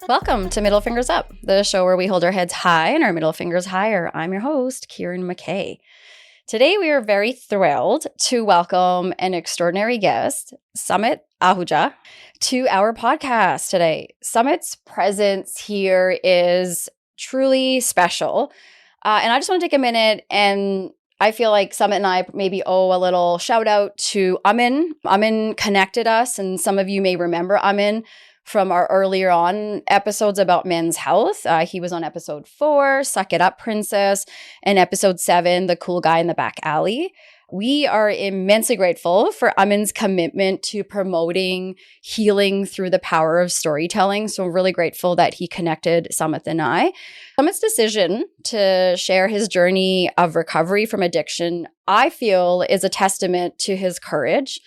Welcome to Middle Fingers Up, the show where we hold our heads high and our middle fingers higher. I'm your host, Kieran McKay. Today, we are very thrilled to welcome an extraordinary guest, Sumit Ahuja, to our podcast today. Sumit's presence here is truly special. And I just want to take a minute, and I feel like Sumit and I maybe owe a little shout out to Amin. Amin connected us, and some of you may remember Amin from our earlier on episodes about men's health. He was on episode 4, Suck It Up Princess, and episode 7, The Cool Guy in the Back Alley. We are immensely grateful for Amin's commitment to promoting healing through the power of storytelling. So I'm really grateful that he connected Sumit and I. Sumit's decision to share his journey of recovery from addiction, I feel, is a testament to his courage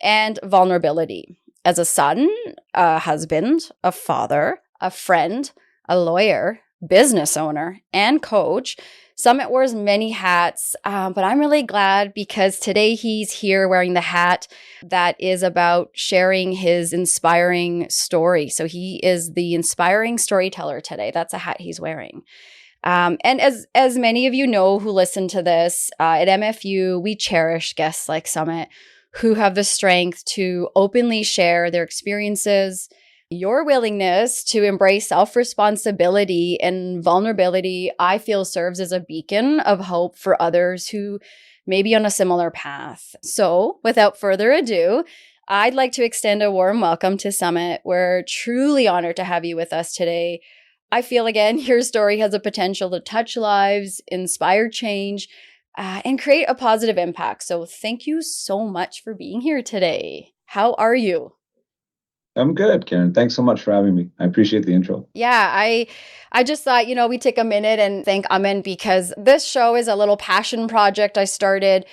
and vulnerability. As a son, a husband, a father, a friend, a lawyer, business owner, and coach, Sumit wears many hats, but I'm really glad because today he's here wearing the hat that is about sharing his inspiring story. So he is the inspiring storyteller today. That's a hat he's wearing. And as many of you know who listen to this, at MFU, we cherish guests like Sumit, who have the strength to openly share their experiences. Your willingness to embrace self-responsibility and vulnerability, I feel, serves as a beacon of hope for others who may be on a similar path. So, without further ado, I'd like to extend a warm welcome to Sumit. We're truly honored to have you with us today. I feel, again, your story has a potential to touch lives, inspire change, and create a positive impact. So thank you so much for being here today. How are you? I'm good, Karen. Thanks so much for having me. I appreciate the intro. Yeah, I just thought, we take a minute and thank Amin because this show is a little passion project I started,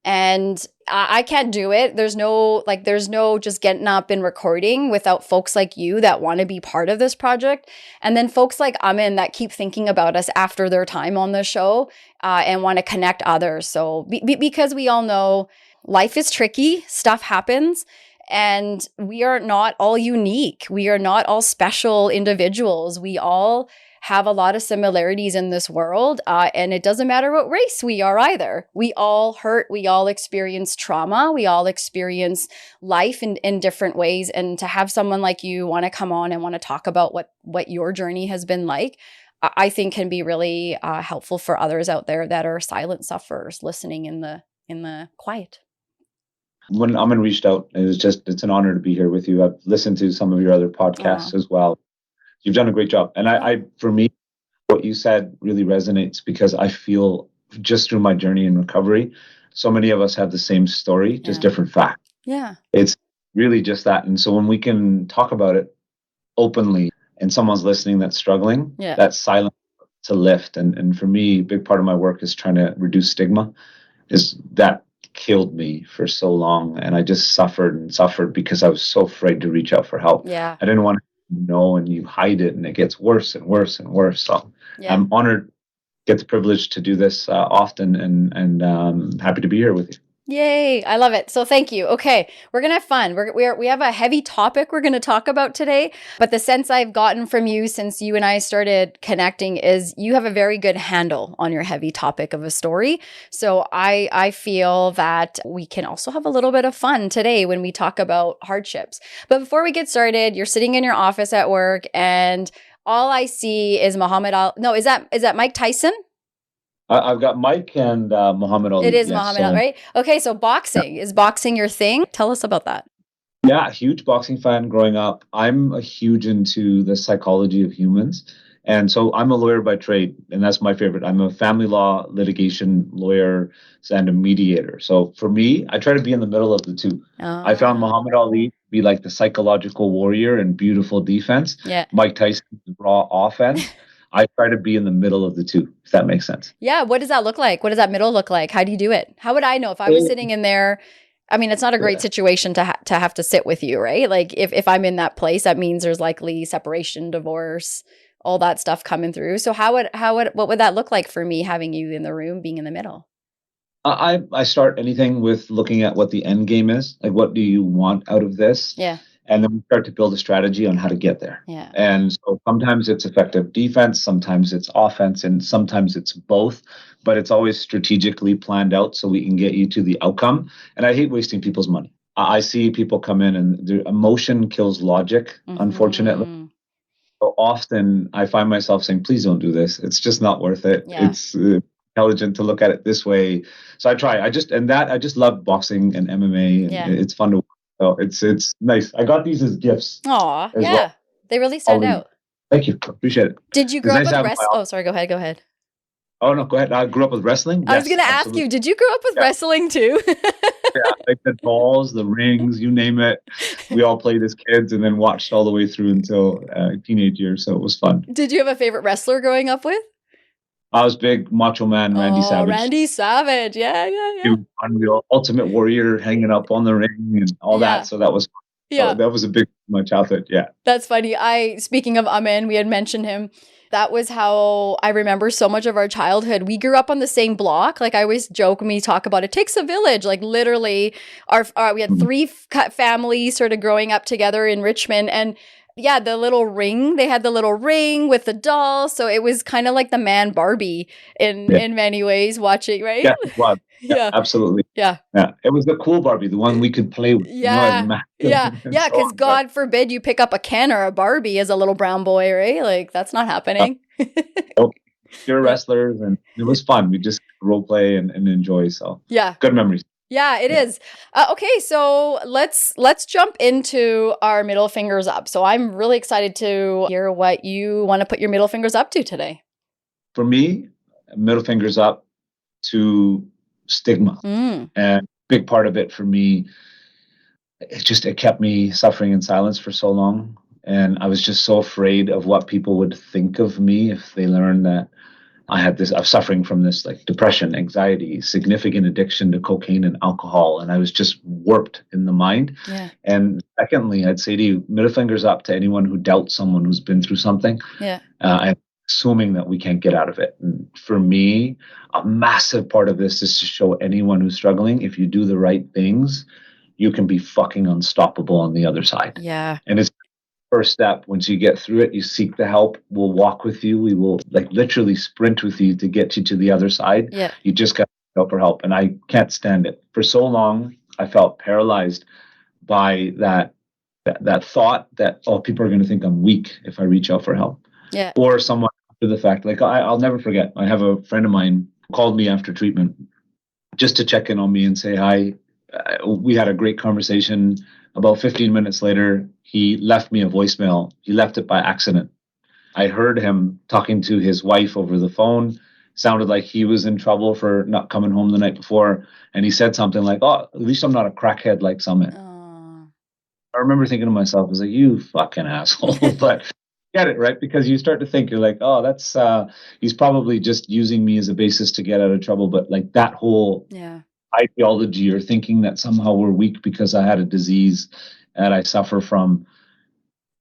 and I can't do it. There's no just getting up and recording without folks like you that want to be part of this project. And then folks like Amin that keep thinking about us after their time on the show and want to connect others. So because we all know life is tricky, stuff happens, and we are not all unique. We are not all special individuals. We all have a lot of similarities in this world, and it doesn't matter what race we are either. We all hurt, we all experience trauma, we all experience life in different ways, and to have someone like you want to come on and want to talk about what your journey has been like, I think can be really helpful for others out there that are silent sufferers listening in the quiet. When Amin reached out, it's an honor to be here with you. I've listened to some of your other podcasts as well. You've done a great job. And for me, what you said really resonates because I feel just through my journey in recovery, so many of us have the same story, just different facts. Yeah. It's really just that. And so when we can talk about it openly and someone's listening that's struggling, that's silent to lift. And for me, a big part of my work is trying to reduce stigma. Is that killed me for so long. And I just suffered because I was so afraid to reach out for help. Yeah. I didn't want to know, and you hide it, and it gets worse and worse and worse. So I'm honored to get the privilege to do this often, and happy to be here with you. Yay. I love it. So thank you. Okay. We're going to have fun. We have a heavy topic we're going to talk about today, but the sense I've gotten from you since you and I started connecting is you have a very good handle on your heavy topic of a story. So I feel that we can also have a little bit of fun today when we talk about hardships. But before we get started, you're sitting in your office at work and all I see is Muhammad Ali. No, is that Mike Tyson? I've got Mike and Muhammad Ali. It is Muhammad Ali, right? Okay, so boxing. Is boxing your thing? Tell us about that. Yeah, huge boxing fan growing up. I'm a huge into the psychology of humans. And so I'm a lawyer by trade, and that's my favorite. I'm a family law litigation lawyer and a mediator. So for me, I try to be in the middle of the two. I found Muhammad Ali to be like the psychological warrior and beautiful defense. Yeah. Mike Tyson's raw offense. I try to be in the middle of the two, if that makes sense. Yeah. What does that look like? What does that middle look like? How do you do it? How would I know if I was sitting in there? I mean, it's not a great situation to have to sit with you, right? Like if I'm in that place, that means there's likely separation, divorce, all that stuff coming through. So what would that look like for me having you in the room, being in the middle? I start anything with looking at what the end game is. Like, what do you want out of this? Yeah. And then we start to build a strategy on how to get there. Yeah. And so sometimes it's effective defense, sometimes it's offense, and sometimes it's both. But it's always strategically planned out so we can get you to the outcome. And I hate wasting people's money. I see people come in and their emotion kills logic, unfortunately. So often I find myself saying, please don't do this. It's just not worth it. Yeah. It's intelligent to look at it this way. So I try. I just love boxing and MMA, and it's fun to watch. So it's nice. I got these as gifts. Aw, yeah. Well. They really stand out. Thank you. Appreciate it. Did you grow up with wrestling? Oh, sorry. Go ahead. Oh, no, go ahead. I grew up with wrestling. I was going to ask you, did you grow up with wrestling too? Yeah, like the balls, the rings, you name it. We all played as kids and then watched all the way through until teenage years. So it was fun. Did you have a favorite wrestler growing up with? I was big Macho Man, Randy Savage. Randy Savage. Yeah. Unreal, Ultimate Warrior hanging up on the ring and all that. So that was fun. Yeah. So that was a big my childhood. Yeah. That's funny. Speaking of Amen, we had mentioned him. That was how I remember so much of our childhood. We grew up on the same block. Like I always joke when we talk about it takes a village. Like literally we had three families sort of growing up together in Richmond. And yeah, the little ring, they had the little ring with the doll. So it was kind of like the man Barbie in many ways watching, right? Yeah, well, yeah, absolutely. Yeah. It was the cool Barbie, the one we could play with. Yeah. Because God forbid you pick up a Ken or a Barbie as a little brown boy, right? Like that's not happening. You're wrestlers, and it was fun. We just role play and enjoy. So good memories. Yeah, it is. Okay, so let's jump into our middle fingers up. So I'm really excited to hear what you want to put your middle fingers up to today. For me, middle fingers up to stigma. And a big part of it for me, it kept me suffering in silence for so long. And I was just so afraid of what people would think of me if they learned that I'm suffering from this like depression, anxiety, significant addiction to cocaine and alcohol. And I was just warped in the mind. Yeah. And secondly, I'd say to you, middle fingers up to anyone who doubts someone who's been through something. Yeah. And assuming that we can't get out of it. And for me, a massive part of this is to show anyone who's struggling, if you do the right things, you can be fucking unstoppable on the other side. Yeah. And it's first step. Once you get through it, you seek the help. We'll walk with you. We will like literally sprint with you to get you to the other side. Yeah. You just got to go for help. And I can't stand it. For so long, I felt paralyzed by that thought that, oh, people are going to think I'm weak if I reach out for help. Yeah. Or someone after the fact. Like I'll never forget. I have a friend of mine called me after treatment just to check in on me and say hi. We had a great conversation. About 15 minutes later, he left me a voicemail. He left it by accident. I heard him talking to his wife over the phone. Sounded like he was in trouble for not coming home the night before. And he said something like, oh, at least I'm not a crackhead like Sumit. I remember thinking to myself, I was like, you fucking asshole. But get it, right? Because you start to think, you're like, oh, that's, he's probably just using me as a basis to get out of trouble. But like that whole ideology or thinking that somehow we're weak because I had a disease that I suffer from,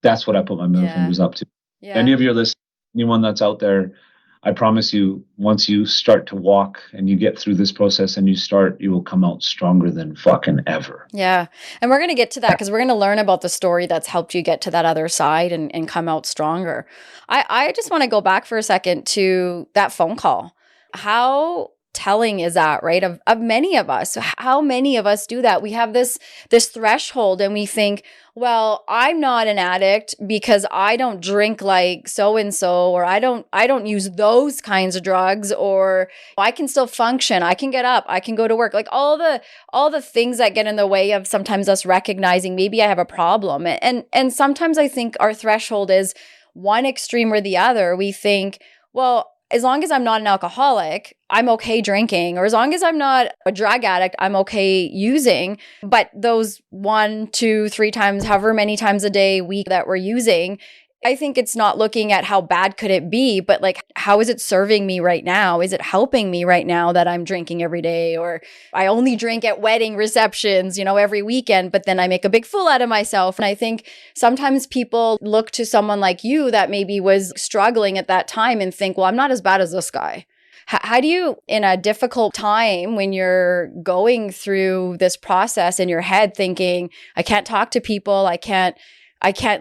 that's what I put my middle fingers up to. Any of your listeners, anyone that's out there, I promise you, once you start to walk and you get through this process and you will come out stronger than fucking ever. Yeah. And we're going to get to that because we're going to learn about the story that's helped you get to that other side and come out stronger. I just want to go back for a second to that phone call. How telling is that, right? Of many of us. How many of us do that? We have this threshold and we think, well, I'm not an addict because I don't drink like so-and-so, or I don't use those kinds of drugs, or I can still function. I can get up. I can go to work. Like all the things that get in the way of sometimes us recognizing maybe I have a problem. And sometimes I think our threshold is one extreme or the other. We think, well, as long as I'm not an alcoholic, I'm okay drinking, or as long as I'm not a drug addict, I'm okay using. But those 1, 2, 3 times, however many times a day, week that we're using, I think it's not looking at how bad could it be, but like, how is it serving me right now? Is it helping me right now that I'm drinking every day? Or I only drink at wedding receptions, every weekend, but then I make a big fool out of myself. And I think sometimes people look to someone like you that maybe was struggling at that time and think, well, I'm not as bad as this guy. How do you, in a difficult time when you're going through this process in your head thinking, I can't talk to people, I can't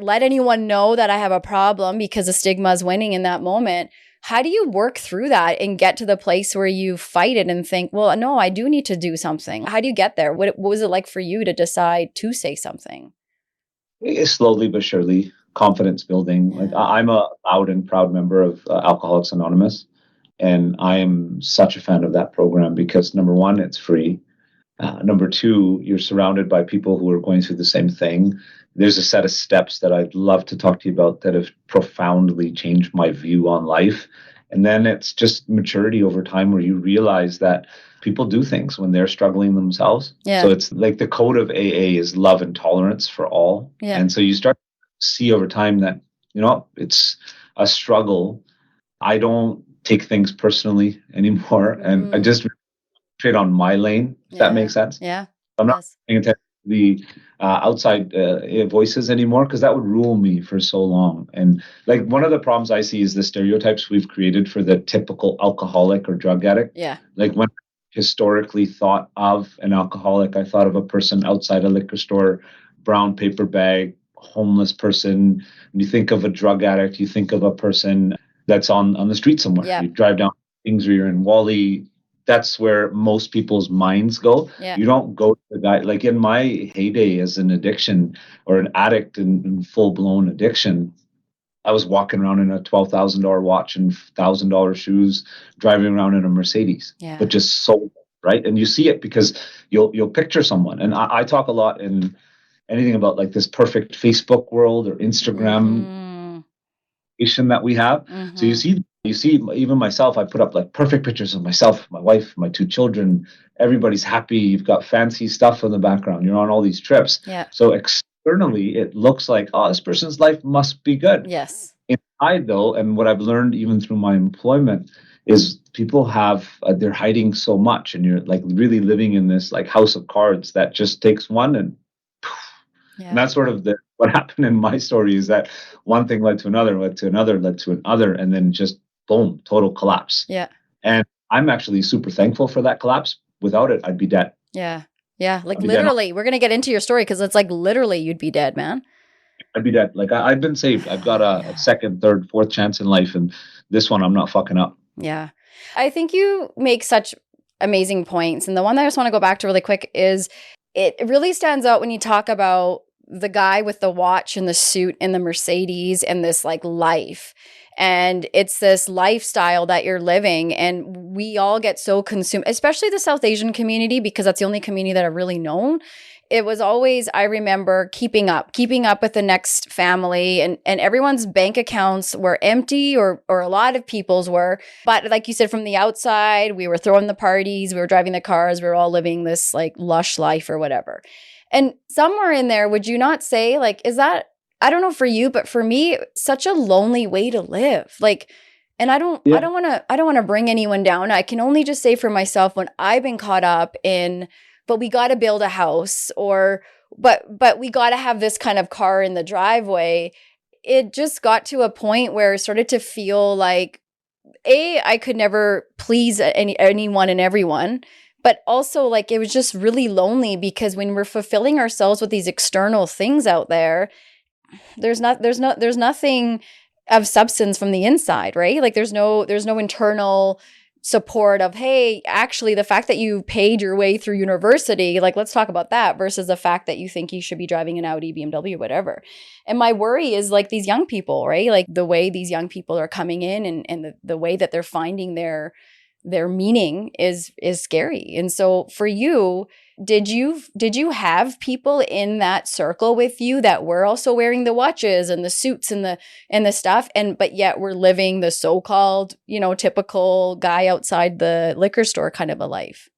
let anyone know that I have a problem because the stigma is winning in that moment. How do you work through that and get to the place where you fight it and think, well, no, I do need to do something? How do you get there? What was it like for you to decide to say something? Slowly but surely, confidence building. Yeah. Like I'm a loud and proud member of Alcoholics Anonymous. And I am such a fan of that program because number one, it's free. Number two, you're surrounded by people who are going through the same thing. There's a set of steps that I'd love to talk to you about that have profoundly changed my view on life. And then it's just maturity over time where you realize that people do things when they're struggling themselves. Yeah. So it's like the code of AA is love and tolerance for all. Yeah. And so you start to see over time that, it's a struggle. I don't take things personally anymore. And I just trade on my lane, if that makes sense. Yeah. I'm not paying attention to the outside voices anymore because that would rule me for so long. And like one of the problems I see is the stereotypes we've created for the typical alcoholic or drug addict. Yeah. Like when I historically thought of an alcoholic, I thought of a person outside a liquor store, brown paper bag, homeless person. When you think of a drug addict, you think of a person that's on the street somewhere. Yeah. You drive down things or you're in Wally. That's where most people's minds go. Yeah. You don't go to the guy, like in my heyday as an addiction or an addict in full-blown addiction, I was walking around in a $12,000 watch and $1,000 shoes, driving around in a Mercedes, but just so, right? And you see it because you'll picture someone. And I talk a lot in anything about like this perfect Facebook world or Instagram that we have. So you see even myself, I put up like perfect pictures of myself, my wife, my two children, everybody's happy. You've got fancy stuff in the background. You're on all these trips. Yeah. So externally it looks like, oh, this person's life must be good. Yes. Inside though, and what I've learned even through my employment is people have, they're hiding so much and you're like really living in this like house of cards that just takes one and and that's sort of what happened in my story is that one thing led to another, led to another, led to another, and then just boom, total collapse. Yeah. And I'm actually super thankful for that collapse. Without it, I'd be dead. Yeah. Yeah. Like literally, we're going to get into your story because it's like literally you'd be dead, man. I'd be dead. Like I've been saved. I've got a second, third, fourth chance in life. And this one, I'm not fucking up. Yeah. I think you make such amazing points. And the one that I just want to go back to really quick is it really stands out when you talk about the guy with the watch and the suit and the Mercedes and this like life. And it's this lifestyle that you're living. And we all get so consumed, especially the South Asian community, because that's the only community that I've really known. It was always, I remember keeping up with the next family and everyone's bank accounts were empty or a lot of people's were. But like you said, from the outside, we were throwing the parties, we were driving the cars, we were all living this like lush life or whatever. And somewhere in there, would you not say like, is that, I don't know for you, but for me, such a lonely way to live. Like, and I don't want to bring anyone down. I can only just say for myself when I've been caught up in, but we got to build a house but we got to have this kind of car in the driveway. It just got to a point where it started to feel like, I could never please anyone and everyone. But also like it was just really lonely because when we're fulfilling ourselves with these external things out there, there's nothing of substance from the inside, right? Like there's no internal support of, hey, actually the fact that you paid your way through university, like let's talk about that versus the fact that you think you should be driving an Audi, BMW, whatever. And my worry is like these young people, right? Like the way these young people are coming in and the way that they're finding their meaning is scary. And so for you, did you have people in that circle with you that were also wearing the watches and the suits and the stuff but yet were living the so-called, typical guy outside the liquor store kind of a life?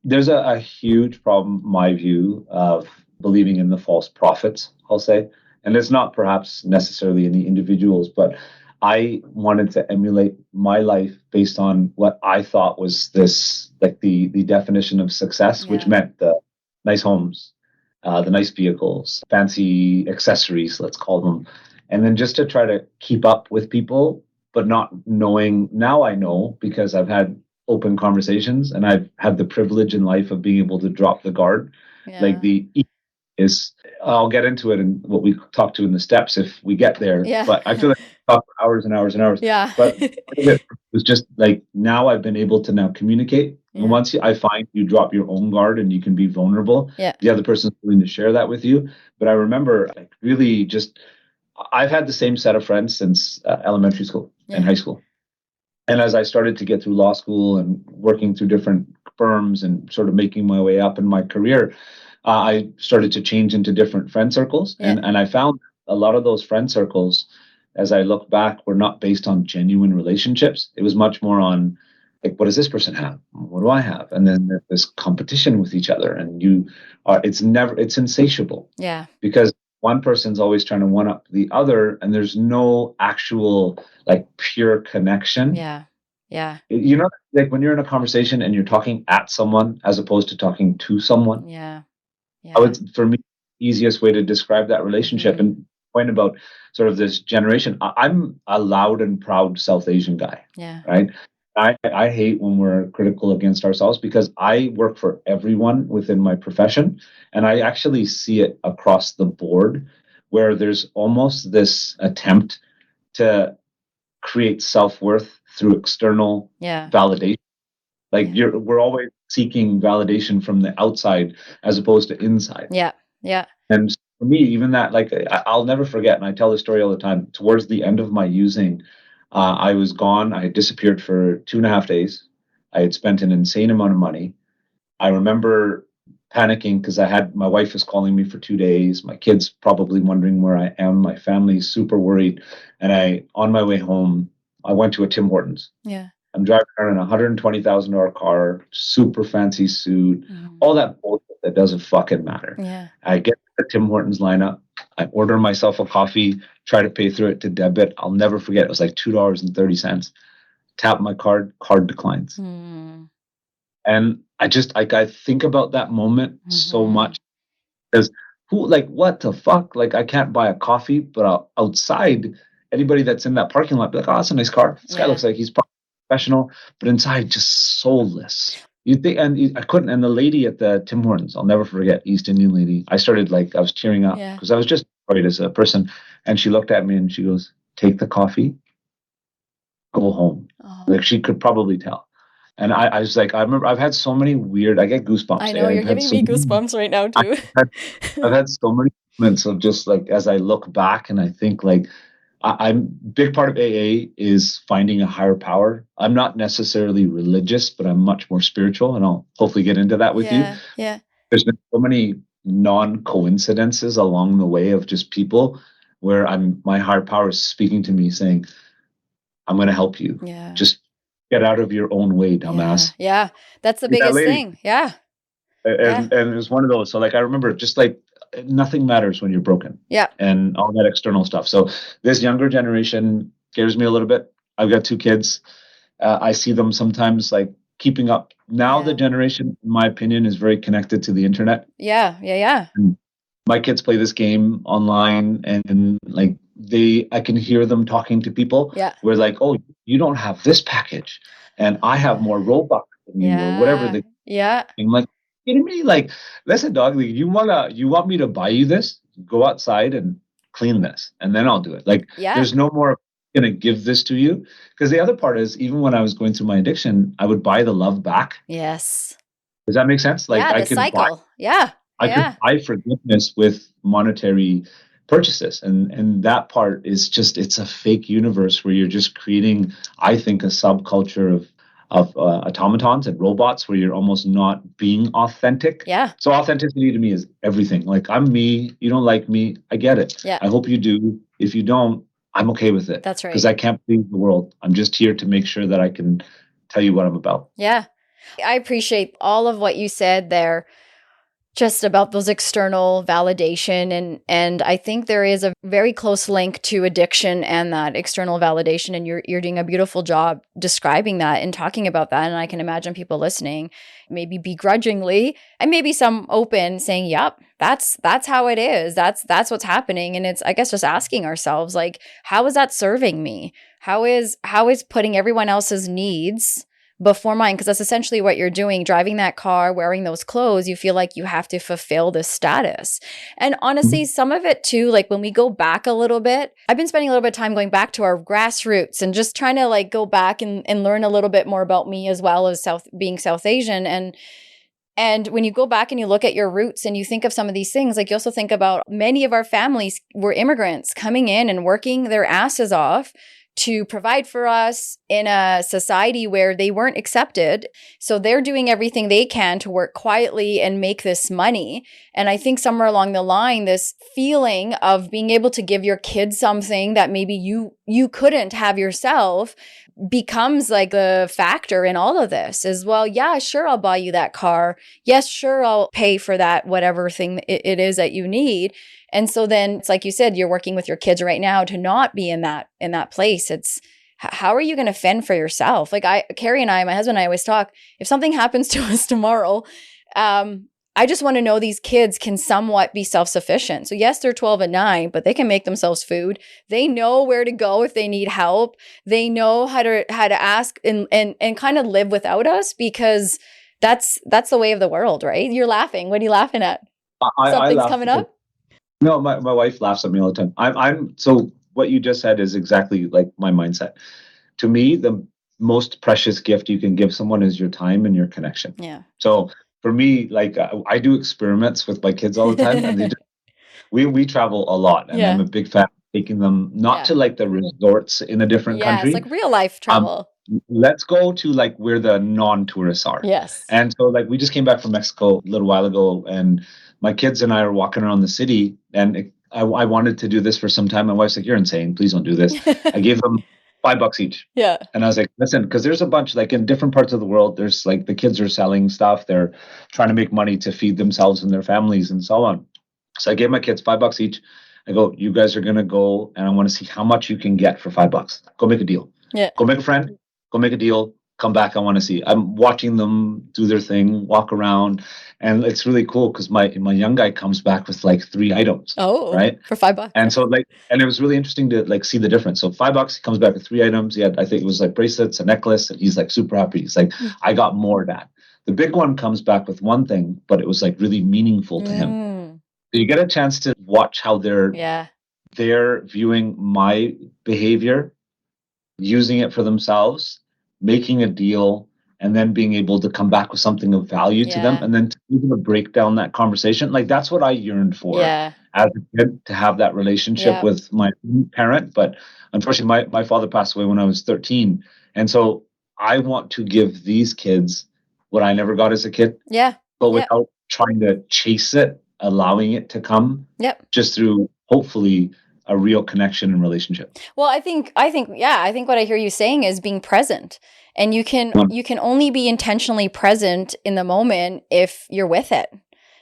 There's a huge problem, my view, of believing in the false prophets, I'll say. And it's not perhaps necessarily any individuals, but I wanted to emulate my life based on what I thought was this, like the definition of success, which meant the nice homes, the nice vehicles, fancy accessories, let's call them. And then just to try to keep up with people, but not knowing, now I know because I've had open conversations and I've had the privilege in life of being able to drop the guard. Like the is, I'll get into it in what we talk to in the steps if we get there. But I feel like I talk for hours and hours and hours. But it was just like, now I've been able to now communicate. And once I find you drop your own guard and you can be vulnerable, the other person's willing to share that with you. But I remember, like, really just, I've had the same set of friends since elementary school and high school. And as I started to get through law school and working through different firms and sort of making my way up in my career, I started to change into different friend circles. And I found a lot of those friend circles, as I look back, were not based on genuine relationships. It was much more on, like, what does this person have? What do I have? And then there's this competition with each other. And it's insatiable. Yeah. Because one person's always trying to one up the other, and there's no actual, like, pure connection. Yeah. Yeah. You know, like when you're in a conversation and you're talking at someone as opposed to talking to someone. Yeah. Yeah. For me, easiest way to describe that relationship and point about sort of this generation. I'm a loud and proud South Asian guy. Yeah. Right. I hate when we're critical against ourselves because I work for everyone within my profession. And I actually see it across the board where there's almost this attempt to create self-worth through external validation. Like we're always seeking validation from the outside as opposed to inside. Yeah. Yeah. And for me, even that, like, I'll never forget, and I tell this story all the time, towards the end of my using, I was gone. I had disappeared for 2.5 days. I had spent an insane amount of money. I remember panicking because my wife was calling me for 2 days. My kids probably wondering where I am. My family's super worried. And on my way home, I went to a Tim Hortons. Yeah. I'm driving around in a $120,000 car, super fancy suit, all that bullshit that doesn't fucking matter. Yeah. I get the Tim Hortons lineup. I order myself a coffee, try to pay through it to debit. I'll never forget. It was like $2.30. Tap my card declines. And I think about that moment so much because what the fuck? Like, I can't buy a coffee, but outside, anybody that's in that parking lot be like, oh, that's a nice car. This guy looks like he's professional, but inside just soulless. You think, and I couldn't. And the lady at the Tim Hortons, I'll never forget, East Indian lady. I was tearing up because I was just worried as a person. And she looked at me and she goes, "Take the coffee, go home." Oh. Like, she could probably tell. And I was like, I remember I've had so many weird. I get goosebumps. I know you're giving me goosebumps right now too. I've had so many moments of just, like, as I look back and I think, like, I'm big part of AA is finding a higher power. I'm not necessarily religious, but I'm much more spiritual, and I'll hopefully get into that with you. Yeah. There's been so many non-coincidences along the way of just people where my higher power is speaking to me saying, I'm going to help you. Yeah. Just get out of your own way, dumbass. Yeah. That's the biggest thing. Yeah. And it was one of those. So, like, I remember just, like, nothing matters when you're broken. Yeah. And all that external stuff. So this younger generation scares me a little bit. I've got 2 kids. I see them sometimes, like, keeping up. Now the generation, in my opinion, is very connected to the internet. Yeah. Yeah. Yeah. And my kids play this game online and like, I can hear them talking to people. Yeah. Where, like, oh, you don't have this package and I have more Robux than you or whatever. I'm like, kidding me? Like, listen, dog, like, you want me to buy you this? Go outside and clean this, and then I'll do it. Like, there's no more gonna give this to you. Because the other part is, even when I was going through my addiction, I would buy the love back. Yes. Does that make sense? Like, I could cycle. I could buy forgiveness with monetary purchases, and that part is just, it's a fake universe where you're just creating, I think, a subculture of automatons and robots where you're almost not being authentic. Yeah. So authenticity to me is everything. Like, I'm me. You don't like me. I get it. Yeah. I hope you do. If you don't, I'm okay with it. That's right. Because I can't please the world. I'm just here to make sure that I can tell you what I'm about. Yeah. I appreciate all of what you said there. just about those external validation. And I think there is a very close link to addiction and that external validation. And you're doing a beautiful job describing that and talking about that. And I can imagine people listening, maybe begrudgingly, and maybe some open, saying, yep, that's how it is. That's what's happening. And it's, I guess, just asking ourselves, like, how is that serving me? How is putting everyone else's needs before mine? Because that's essentially what you're doing. Driving that car, wearing those clothes, you feel like you have to fulfill this status. And honestly, some of it too, like when we go back a little bit, I've been spending a little bit of time going back to our grassroots and just trying to like go back and learn a little bit more about me, as well as being South Asian. And when you go back and you look at your roots and you think of some of these things, like you also think about many of our families were immigrants coming in and working their asses off to provide for us in a society where they weren't accepted. So they're doing everything they can to work quietly and make this money. And I think somewhere along the line, this feeling of being able to give your kids something that maybe you couldn't have yourself becomes like a factor in all of this. Is, well, yeah, sure, I'll buy you that car. Yes, sure, I'll pay for that, whatever thing it is that you need. And so then it's like you said, you're working with your kids right now to not be in that place. It's, how are you going to fend for yourself? Like Carrie and I, my husband and I always talk, if something happens to us tomorrow, I just want to know these kids can somewhat be self-sufficient. So yes, they're 12 and 9, but they can make themselves food. They know where to go if they need help. They know how to ask and kind of live without us, because that's the way of the world, right? You're laughing. What are you laughing at? Something's coming up? No, my wife laughs at me all the time. I'm so what you just said is exactly like my mindset. To me, the most precious gift you can give someone is your time and your connection. Yeah. So for me, like I do experiments with my kids all the time, and we travel a lot, and I'm a big fan of taking them not to like the resorts in a different country. It's like real life travel. Let's go to like where the non-tourists are. Yes. And so like we just came back from Mexico a little while ago, and my kids and I are walking around the city, and I wanted to do this for some time. My wife's like, "You're insane. Please don't do this." I gave them $5 each. Yeah. And I was like, listen, because there's a bunch, like in different parts of the world, there's like the kids are selling stuff. They're trying to make money to feed themselves and their families and so on. So I gave my kids $5 each. I go, you guys are going to go, and I want to see how much you can get for $5. Go make a deal. Yeah. Go make a friend. Go make a deal. Come back. I want to see. I'm watching them do their thing, walk around. And it's really cool because my young guy comes back with like 3 items. Oh, right. For $5. And so and it was really interesting to like see the difference. So $5, he comes back with 3 items. He had, I think it was like bracelets, a necklace, and he's like super happy. He's like, I got more of that. The big one comes back with one thing, but it was like really meaningful to him. So you get a chance to watch how they're viewing my behavior, using it for themselves, making a deal, and then being able to come back with something of value to them, and then to even break down that conversation. Like that's what I yearned for as a kid, to have that relationship with my parent. But unfortunately, my father passed away when I was 13. And so I want to give these kids what I never got as a kid. Yeah. But without trying to chase it, allowing it to come. Yep. Just through, hopefully, a real connection and relationship. Well, I think what I hear you saying is being present. And you can only be intentionally present in the moment if you're with it.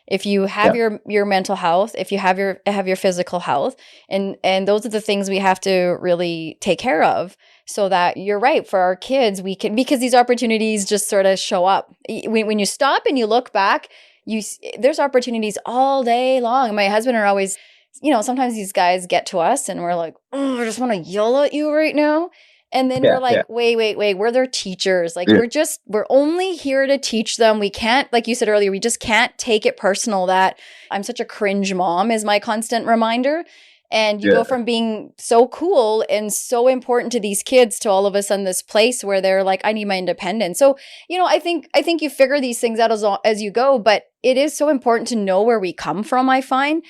If you have your mental health, if you have your physical health, and those are the things we have to really take care of, so that you're right, for our kids, we can, because these opportunities just sort of show up. When you stop and you look back, there's opportunities all day long. My husband are always, sometimes these guys get to us and we're like, oh, I just want to yell at you right now. And then we're like, wait, we're their teachers. Like we're only here to teach them. We can't, like you said earlier, we just can't take it personal that I'm such a cringe mom is my constant reminder. And you go from being so cool and so important to these kids to all of a sudden this place where they're like, I need my independence. So, I think you figure these things out as you go, but it is so important to know where we come from, I find.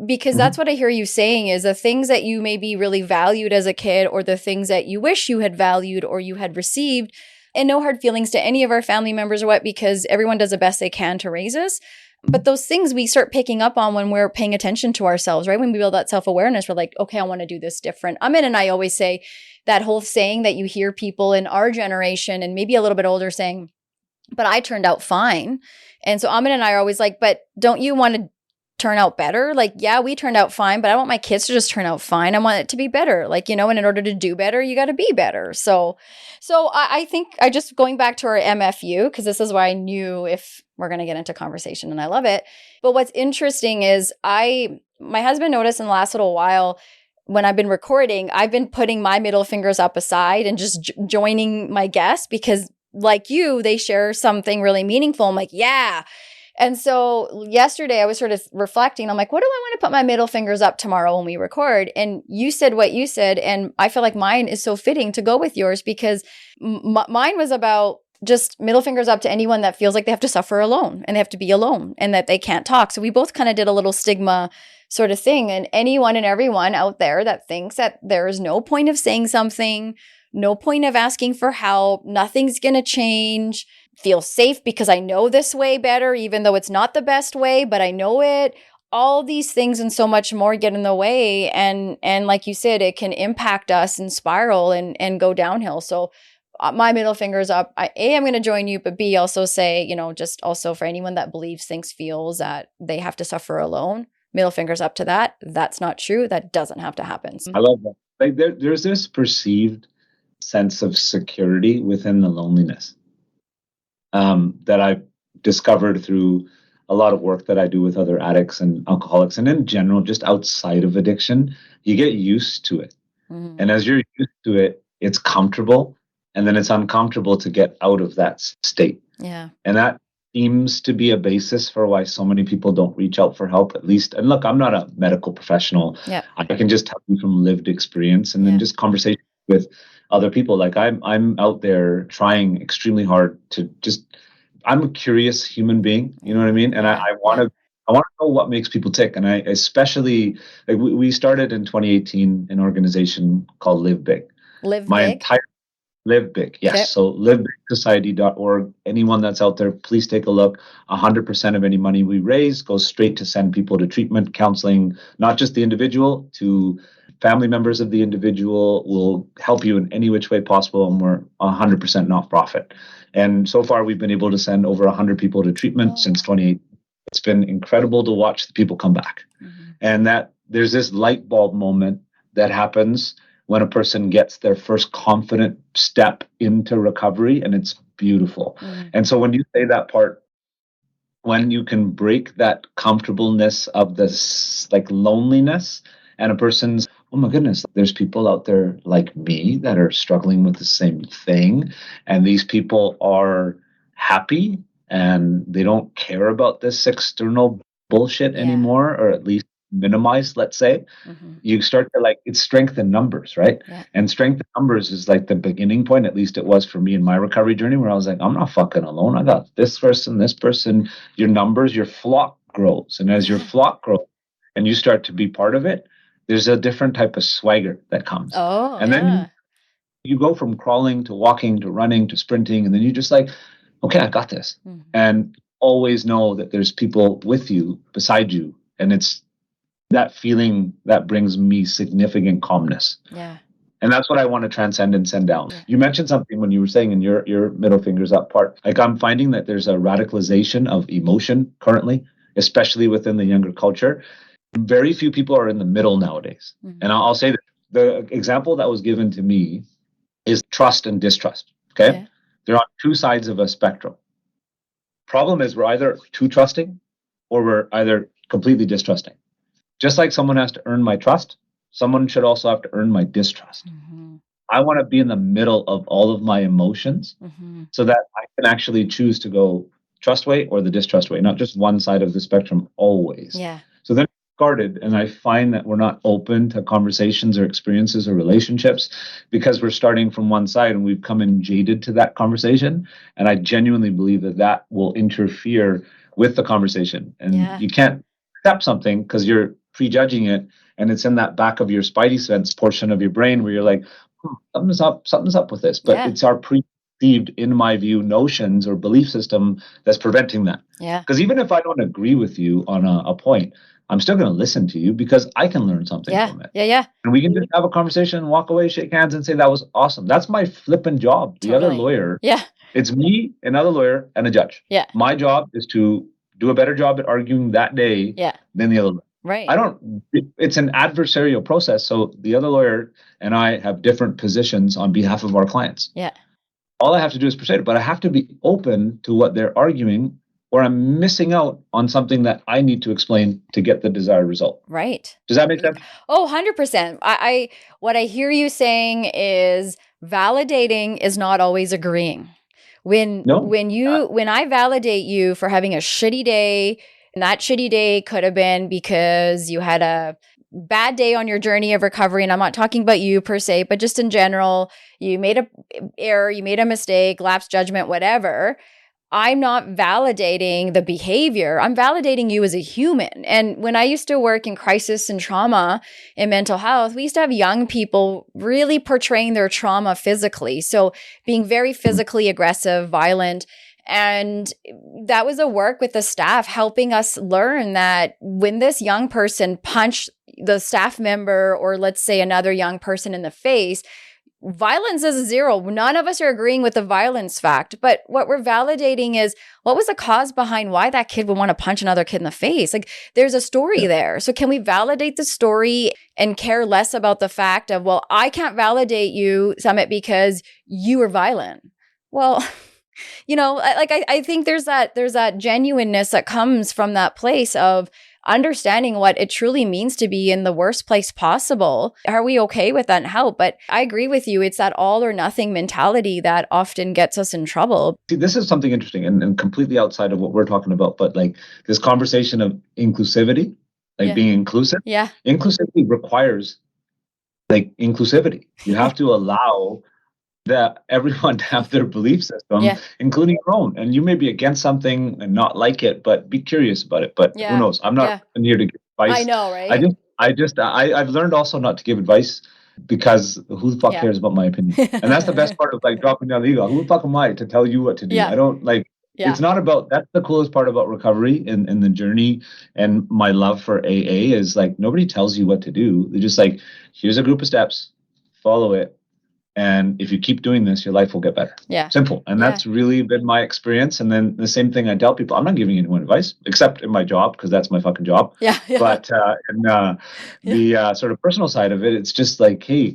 Because that's what I hear you saying is the things that you maybe really valued as a kid, or the things that you wish you had valued or you had received, and no hard feelings to any of our family members or what, because everyone does the best they can to raise us. But those things we start picking up on when we're paying attention to ourselves, right? When we build that self-awareness, we're like, okay, I want to do this different. Amin and I always say that whole saying that you hear people in our generation and maybe a little bit older saying, but I turned out fine. And so Amit and I are always like, but don't you want to turn out better? Like, yeah, we turned out fine, but I want my kids to just turn out fine. I want it to be better. Like, and in order to do better, you got to be better. So I think I just going back to our MFU, because this is why I knew if we're going to get into conversation, and I love it. But what's interesting is my husband noticed in the last little while when I've been recording, I've been putting my middle fingers up aside and just joining my guests because like you, they share something really meaningful. I'm like, yeah. And so yesterday I was sort of reflecting. I'm like, what do I want to put my middle fingers up tomorrow when we record? And you said what you said. And I feel like mine is so fitting to go with yours because mine was about just middle fingers up to anyone that feels like they have to suffer alone and they have to be alone and that they can't talk. So we both kind of did a little stigma sort of thing. And anyone and everyone out there that thinks that there is no point of saying something, no point of asking for help, nothing's going to change, feel safe because I know this way better, even though it's not the best way, but I know it. All these things and so much more get in the way. And like you said, it can impact us and spiral and go downhill. So my middle finger's up. I'm going to join you, but B, also say, just also for anyone that believes, thinks, feels that they have to suffer alone, middle fingers up to that. That's not true. That doesn't have to happen. I love that. Like there's this perceived sense of security within the loneliness that I've discovered through a lot of work that I do with other addicts and alcoholics. And in general, just outside of addiction, you get used to it. Mm-hmm. And as you're used to it, it's comfortable. And then it's uncomfortable to get out of that state. Yeah. And that seems to be a basis for why so many people don't reach out for help, at least. And look, I'm not a medical professional. Yeah. I can just tell you from lived experience and then just conversation with other people. Like I'm out there trying extremely hard to I'm a curious human being, you know what I mean? And I want to know what makes people tick. And I especially, like we started in 2018 an organization called Live Big. Live Big. Yes. Okay. So livebigsociety.org. Anyone that's out there, please take a look. 100% of any money we raise goes straight to send people to treatment, counseling, not just the individual, to family members of the individual. Will help you in any which way possible. And we're 100% not profit. And so far, we've been able to send over 100 people to treatment since 2018. It's been incredible to watch the people come back. Mm-hmm. And that there's this light bulb moment that happens when a person gets their first confident step into recovery, and it's beautiful. Mm. And so when you say that part, when you can break that comfortableness of this like loneliness and a person's, oh my goodness, there's people out there like me that are struggling with the same thing. And these people are happy and they don't care about this external bullshit anymore, or at least minimized, let's say. Mm-hmm. You start to like, it's strength in numbers, right? Yeah. And strength in numbers is like the beginning point, at least it was for me in my recovery journey, where I was like, I'm not fucking alone. I got this person, your numbers, your flock grows. And as your flock grows and you start to be part of it, there's a different type of swagger that comes. Oh, and then you go from crawling to walking to running to sprinting. And then you just like, okay, I got this. Mm-hmm. And always know that there's people with you, beside you. And it's that feeling that brings me significant calmness. Yeah. And that's what I want to transcend and send down. Yeah. You mentioned something when you were saying in your middle fingers up part. Like I'm finding that there's a radicalization of emotion currently, especially within the younger culture. Very few people are in the middle nowadays. Mm-hmm. And I'll say that the example that was given to me is trust and distrust. Okay? They're on two sides of a spectrum. Problem is we're either too trusting or we're either completely distrusting. Just like someone has to earn my trust, someone should also have to earn my distrust. Mm-hmm. I want to be in the middle of all of my emotions so that I can actually choose to go trust way or the distrust way, not just one side of the spectrum always. Yeah. So then guarded, and I find that we're not open to conversations or experiences or relationships because we're starting from one side and we've come in jaded to that conversation. And I genuinely believe that will interfere with the conversation. And you can't accept something because you're prejudging it, and it's in that back of your spidey sense portion of your brain where you're like, something's up with this. But it's our preconceived, in my view, notions or belief system that's preventing that. Yeah. Because even if I don't agree with you on a point, I'm still going to listen to you because I can learn something from it. Yeah. And we can just have a conversation, walk away, shake hands, and say that was awesome. That's my flipping job. The other lawyer It's me, another lawyer, and a judge. Yeah. My job is to do a better job at arguing that day than the other lawyer. Right. It's an adversarial process. So the other lawyer and I have different positions on behalf of our clients. Yeah. All I have to do is persuade it, but I have to be open to what they're arguing, or I'm missing out on something that I need to explain to get the desired result. Right. Does that make sense? Oh, 100%. What I hear you saying is validating is not always agreeing. When I validate you for having a shitty day, and that shitty day could have been because you had a bad day on your journey of recovery, and I'm not talking about you per se, but just in general, you made a error, you made a mistake, lapse judgment, whatever. I'm not validating the behavior. I'm validating you as a human. And when I used to work in crisis and trauma in mental health, we used to have young people really portraying their trauma physically. So being very physically aggressive, violent. And that was a work with the staff helping us learn that when this young person punched the staff member, or let's say another young person in the face, violence is 0. None of us are agreeing with the violence fact, but what we're validating is what was the cause behind why that kid would want to punch another kid in the face? Like, there's a story there. So can we validate the story and care less about the fact of, well, I can't validate you, Sumit, because you were violent. Well, I think there's that genuineness that comes from that place of understanding what it truly means to be in the worst place possible. Are we okay with that and help? But I agree with you. It's that all or nothing mentality that often gets us in trouble. See, this is something interesting and completely outside of what we're talking about, but like this conversation of inclusivity, being inclusive. Yeah. Inclusivity requires inclusivity. You have to allow that everyone to have their belief system, including your own. And you may be against something and not like it, but be curious about it. But who knows? I'm not here to give advice. I know, right? I've learned also not to give advice, because who the fuck cares about my opinion? And that's the best part of dropping down the ego. Who the fuck am I to tell you what to do? I don't it's not about, that's the coolest part about recovery and the journey. And my love for AA is nobody tells you what to do. They're just here's a group of steps, follow it. And if you keep doing this, your life will get better. Yeah. Simple. And that's really been my experience. And then the same thing I tell people, I'm not giving anyone advice, except in my job, because that's my fucking job. Yeah. But the sort of personal side of it, it's just hey,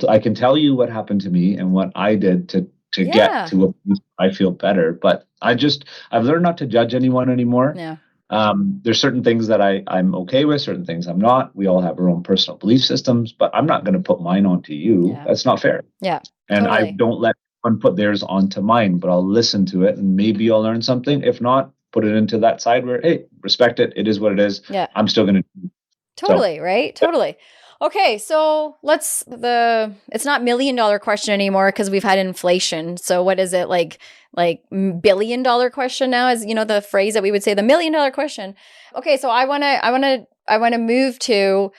I can tell you what happened to me and what I did to get to a place I feel better. But I've learned not to judge anyone anymore. Yeah. There's certain things that I'm okay with, certain things I'm not. We all have our own personal belief systems, but I'm not going to put mine onto you. Yeah. That's not fair. Yeah. And totally. I don't let anyone put theirs onto mine, but I'll listen to it and maybe I'll learn something. If not, put it into that side where, hey, respect it. It is what it is. Yeah. I'm still going to. Totally, right? Totally. Okay, so it's not $1 million question anymore because we've had inflation. So what is it, like $1 billion question now is, the phrase that we would say, the $1 million question. Okay, so I want to move to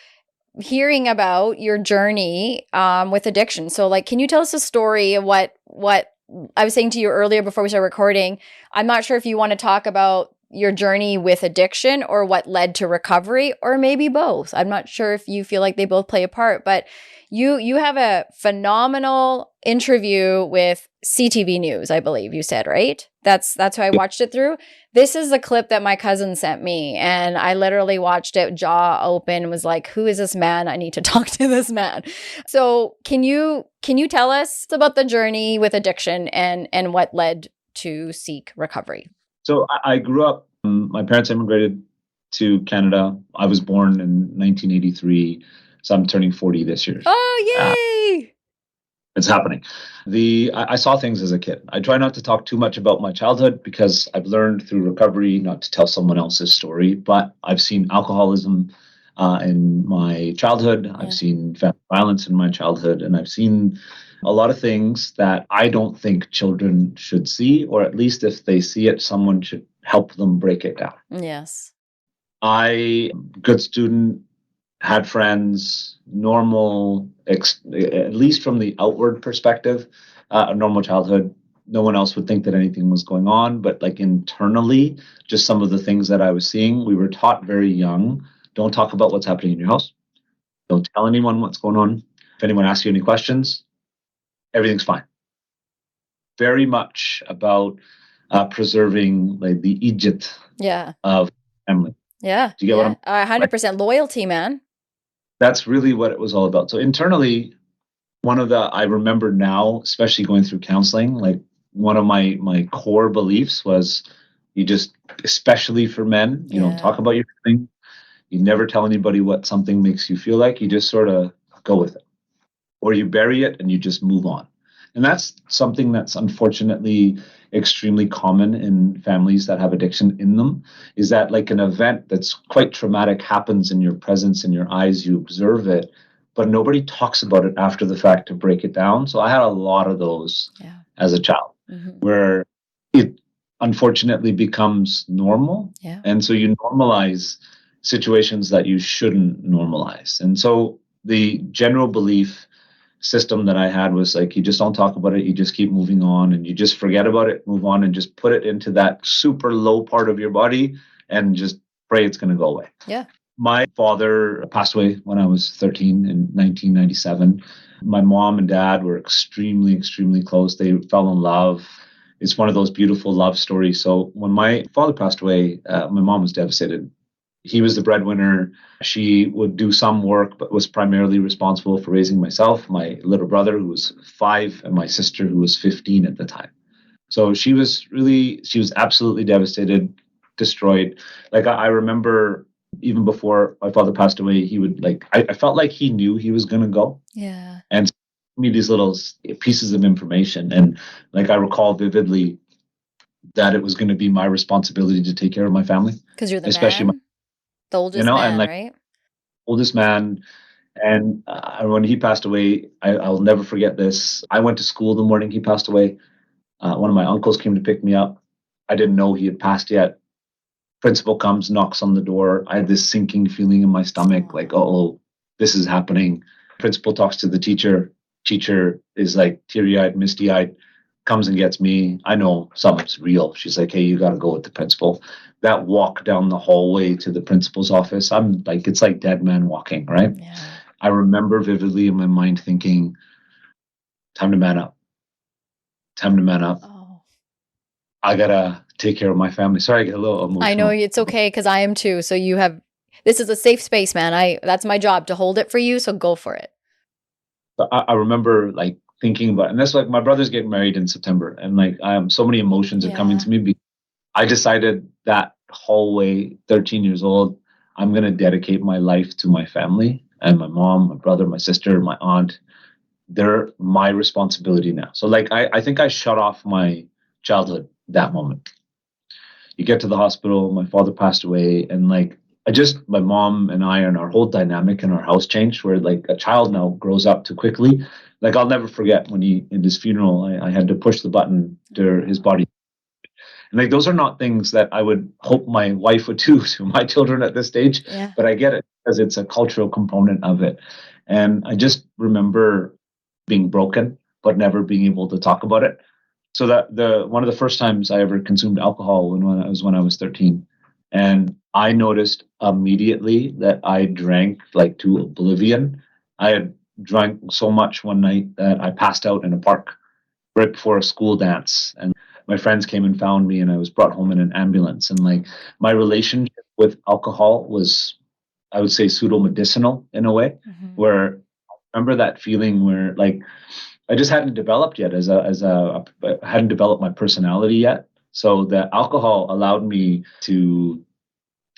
hearing about your journey with addiction. So can you tell us a story of what I was saying to you earlier before we started recording? I'm not sure if you want to talk about your journey with addiction or what led to recovery, or maybe both. I'm not sure if you feel like they both play a part, but you have a phenomenal interview with CTV News, I believe you said, right? That's how I watched it through. This is the clip that my cousin sent me, and I literally watched it jaw open, was like, who is this man? I need to talk to this man. So can you tell us about the journey with addiction and what led to seek recovery? So I grew up, my parents immigrated to Canada. I was born in 1983, so I'm turning 40 this year. Oh, yay! It's happening. I saw things as a kid. I try not to talk too much about my childhood because I've learned through recovery not to tell someone else's story, but I've seen alcoholism in my childhood. Yeah. I've seen family violence in my childhood, and I've seen a lot of things that I don't think children should see, or at least if they see it, someone should help them break it down. Yes. Good student, had friends, normal, at least from the outward perspective, a normal childhood. No one else would think that anything was going on, but internally, just some of the things that I was seeing, we were taught very young, don't talk about what's happening in your house. Don't tell anyone what's going on. If anyone asks you any questions, everything's fine. very much about preserving like the Egypt of family. Yeah. Do you get what I'm 100% loyalty, man. That's really what it was all about. So internally, I remember now, especially going through counseling, like one of my core beliefs was you just, especially for men, you don't talk about your thing. You never tell anybody what something makes you feel like. You just sort of go with it, or you bury it and you just move on. And that's something that's unfortunately extremely common in families that have addiction in them, is that like an event that's quite traumatic happens in your presence, in your eyes, you observe it, but nobody talks about it after the fact to break it down. So I had a lot of those as a child, where it unfortunately becomes normal. And so you normalize situations that you shouldn't normalize. And so the general belief system that I had was like, you just don't talk about it, you just keep moving on, and you just forget about it, move on, and just put it into that super low part of your body and just pray it's going to go away. My father passed away when I was 13 in 1997. My mom and dad were extremely, extremely close. They fell in love. It's one of those beautiful love stories. So when my father passed away, my mom was devastated. He was the breadwinner. She would do some work, but was primarily responsible for raising myself, my little brother, who was 5, and my sister, who was 15 at the time. So she was absolutely devastated, destroyed. Like I remember even before my father passed away, he would I felt like he knew he was going to go. And sent me these little pieces of information. And like I recall vividly that it was going to be my responsibility to take care of my family. Because you're the especially man? The oldest man, and like, right? Oldest man. And when he passed away, I'll never forget this. I went to school the morning he passed away. One of my uncles came to pick me up. I didn't know he had passed yet. Principal comes, knocks on the door. I had this sinking feeling in my stomach, like, oh, this is happening. Principal talks to the teacher. Teacher is like teary-eyed, misty-eyed, comes and gets me. I know something's real. She's like, hey, you got to go with the principal. That walk down the hallway to the principal's office, I'm like, it's like dead man walking, right? I remember vividly in my mind thinking, time to man up. Time to man up. I got to take care of my family. Sorry, I get a little emotional. I know, it's okay, because I am too. So this is a safe space, man. That's my job, to hold it for you. So go for it. I remember like thinking about, and that's like my brother's getting married in September, and like I have so many emotions are coming to me. I decided that hallway, 13 years old, I'm going to dedicate my life to my family and my mom, my brother, my sister, my aunt. They're my responsibility now. So like I think I shut off my childhood that moment. You get to the hospital, my father passed away, and like my mom and I and our whole dynamic in our house changed, where like a child now grows up too quickly. Like I'll never forget when in his funeral, I had to push the button to his body. And like those are not things that I would hope my wife would do to my children at this stage, but I get it because it's a cultural component of it. And I just remember being broken, but never being able to talk about it. So that one of the first times I ever consumed alcohol when I was 13. And I noticed immediately that I drank like to oblivion. I had drank so much one night that I passed out in a park right before a school dance. And my friends came and found me, and I was brought home in an ambulance. And like my relationship with alcohol was, I would say, pseudo-medicinal in a way, where I remember that feeling where like I just hadn't developed yet I hadn't developed my personality yet. So the alcohol allowed me to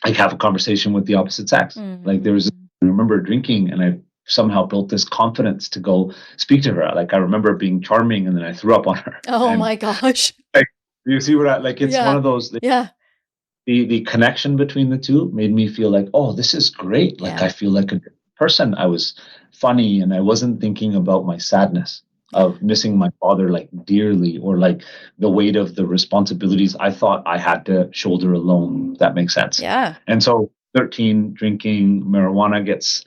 like have a conversation with the opposite sex. Like I remember drinking, and I somehow built this confidence to go speak to her. Like I remember being charming, and then I threw up on her. Oh my gosh. Like, you see what it's one of those. The connection between the two made me feel like, oh, this is great. Like I feel like a person. I was funny, and I wasn't thinking about my sadness of missing my father like dearly, or like the weight of the responsibilities I thought I had to shoulder alone. If that makes sense. And so 13, drinking, marijuana gets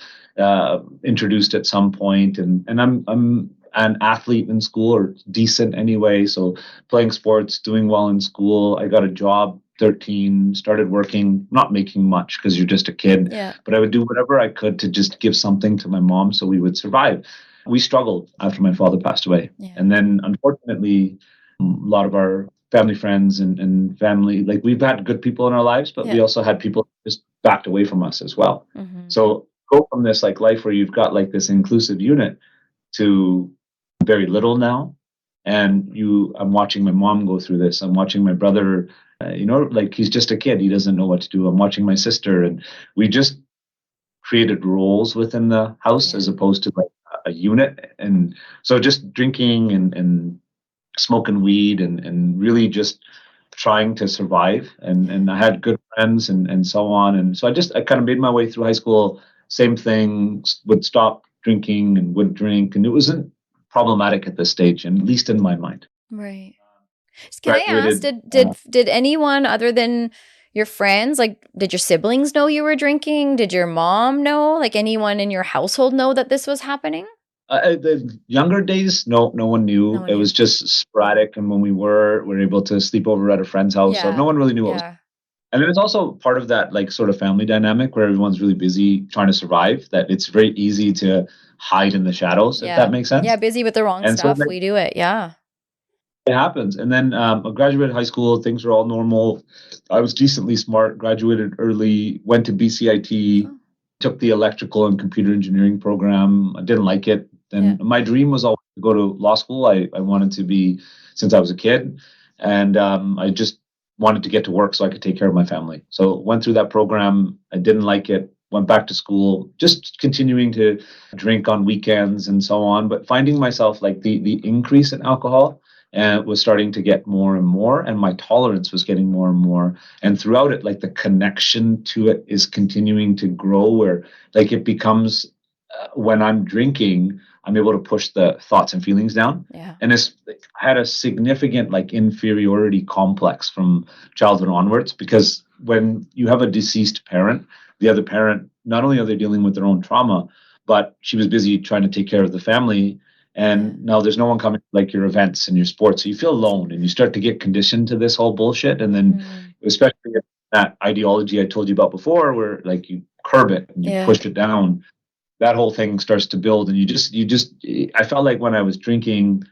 introduced at some point, and I'm an athlete in school, or decent anyway. So playing sports, doing well in school. I got a job 13, started working, not making much because you're just a kid, but I would do whatever I could to just give something to my mom so we would survive. We struggled after my father passed away. And then unfortunately, A lot of our family friends and family, like we've had good people in our lives, but we also had people just backed away from us as well. So go from this like life where you've got like this inclusive unit to very little now. And I'm watching my mom go through this. I'm watching my brother, like he's just a kid. He doesn't know what to do. I'm watching my sister, and we just created roles within the house as opposed to like a unit. And so just drinking and smoking weed and really just trying to survive. And I had good friends and so on. And so I kind of made my way through high school. Same thing, would stop drinking and would drink. And it wasn't problematic at this stage, and at least in my mind. Right. Can I ask, did anyone other than your friends, like, did your siblings know you were drinking? Did your mom know? Like, anyone in your household know that this was happening? The younger days, no one knew. It was just sporadic, and when we were able to sleep over at a friend's house, so no one really knew what was. And it was also part of that like sort of family dynamic where everyone's really busy trying to survive, that it's very easy to hide in the shadows, if that makes sense. Yeah, busy with the wrong stuff. We do it. Yeah. It happens. And then I graduated high school. Things were all normal. I was decently smart, graduated early, went to BCIT, took the electrical and computer engineering program. I didn't like it. Then my dream was always to go to law school. I wanted to be since I was a kid. And I just wanted to get to work so I could take care of my family. So went through that program. I didn't like it. Went back to school, just continuing to drink on weekends and so on, but finding myself like the increase in alcohol and was starting to get more and more, and my tolerance was getting more and more. And throughout it, like the connection to it is continuing to grow, where like it becomes when I'm drinking, I'm able to push the thoughts and feelings down. And I had a significant like inferiority complex from childhood onwards, because when you have a deceased parent, the other parent, not only are they dealing with their own trauma, but she was busy trying to take care of the family. And now there's no one coming to like your events and your sports. So you feel alone, and you start to get conditioned to this whole bullshit. And then especially that ideology I told you about before, where like you curb it and you push it down, that whole thing starts to build. And I felt like when I was drinking,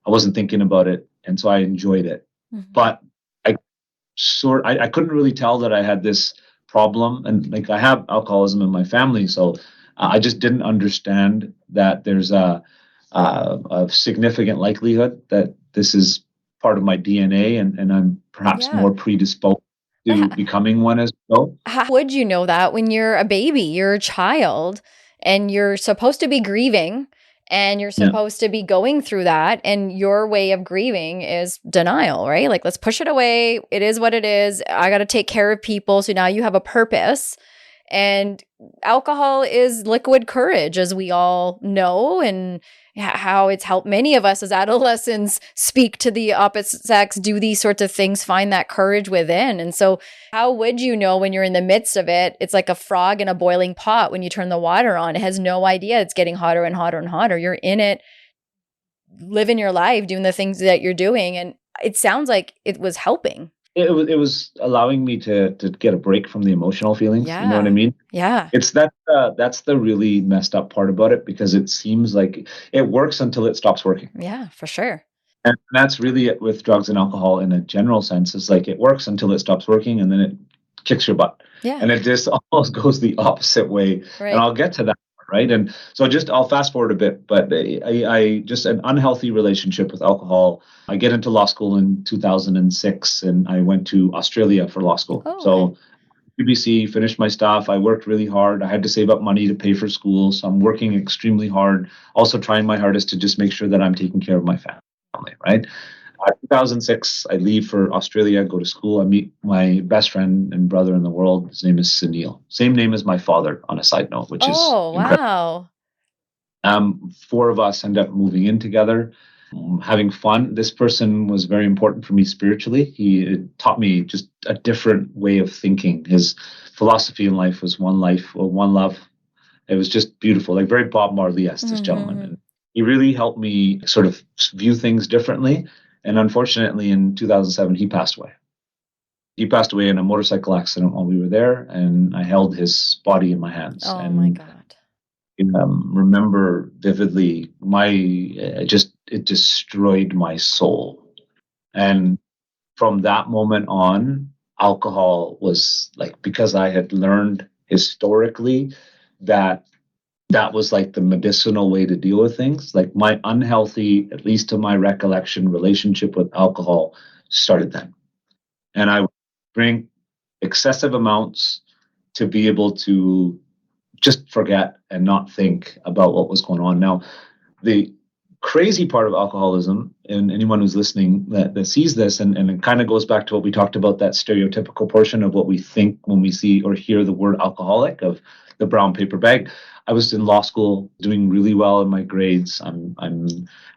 I wasn't thinking about it. And so I enjoyed it. But I couldn't really tell that I had this problem. And like I have alcoholism in my family. So I just didn't understand that there's a significant likelihood that this is part of my DNA, and I'm perhaps more predisposed to becoming one as well. How would you know that when you're a baby, you're a child, and you're supposed to be grieving, and you're supposed to be going through that, and your way of grieving is denial, right? Like, let's push it away. It is what it is. I got to take care of people. So now you have a purpose. And alcohol is liquid courage, as we all know, and how it's helped many of us as adolescents speak to the opposite sex, do these sorts of things, find that courage within. And so how would you know when you're in the midst of it? It's like a frog in a boiling pot when you turn the water on. It has no idea it's getting hotter and hotter and hotter. You're in it, living your life, doing the things that you're doing. And it sounds like it was helping. It was allowing me to get a break from the emotional feelings. You know what I mean? Yeah. It's that's the really messed up part about it, because it seems like it works until it stops working. Yeah, for sure. And that's really it with drugs and alcohol in a general sense. It's like it works until it stops working, and then it kicks your butt. Yeah. And it just almost goes the opposite way. Right. And I'll get to that. Right. And so I'll fast forward a bit, but I just an unhealthy relationship with alcohol. I get into law school in 2006, and I went to Australia for law school. So UBC, finished my stuff. I worked really hard. I had to save up money to pay for school. So I'm working extremely hard, also trying my hardest to just make sure that I'm taking care of my family. Right. 2006, I leave for Australia, go to school. I meet my best friend and brother in the world. His name is Sunil. Same name as my father, on a side note, which is incredible. Wow. 4 of us end up moving in together, having fun. This person was very important for me spiritually. He taught me just a different way of thinking. His philosophy in life was one life or one love. It was just beautiful, like very Bob Marley-esque, this gentleman. And he really helped me sort of view things differently. And unfortunately, in 2007, he passed away. He passed away in a motorcycle accident while we were there, and I held his body in my hands. Oh, my God. Remember vividly, it destroyed my soul. And from that moment on, alcohol was like, because I had learned historically that that was like the medicinal way to deal with things. Like my unhealthy, at least to my recollection, relationship with alcohol started then. And I would drink excessive amounts to be able to just forget and not think about what was going on. Now, the crazy part of alcoholism, and anyone who's listening that sees this, and it kind of goes back to what we talked about, that stereotypical portion of what we think when we see or hear the word alcoholic, of the brown paper bag. I was in law school, doing really well in my grades. I'm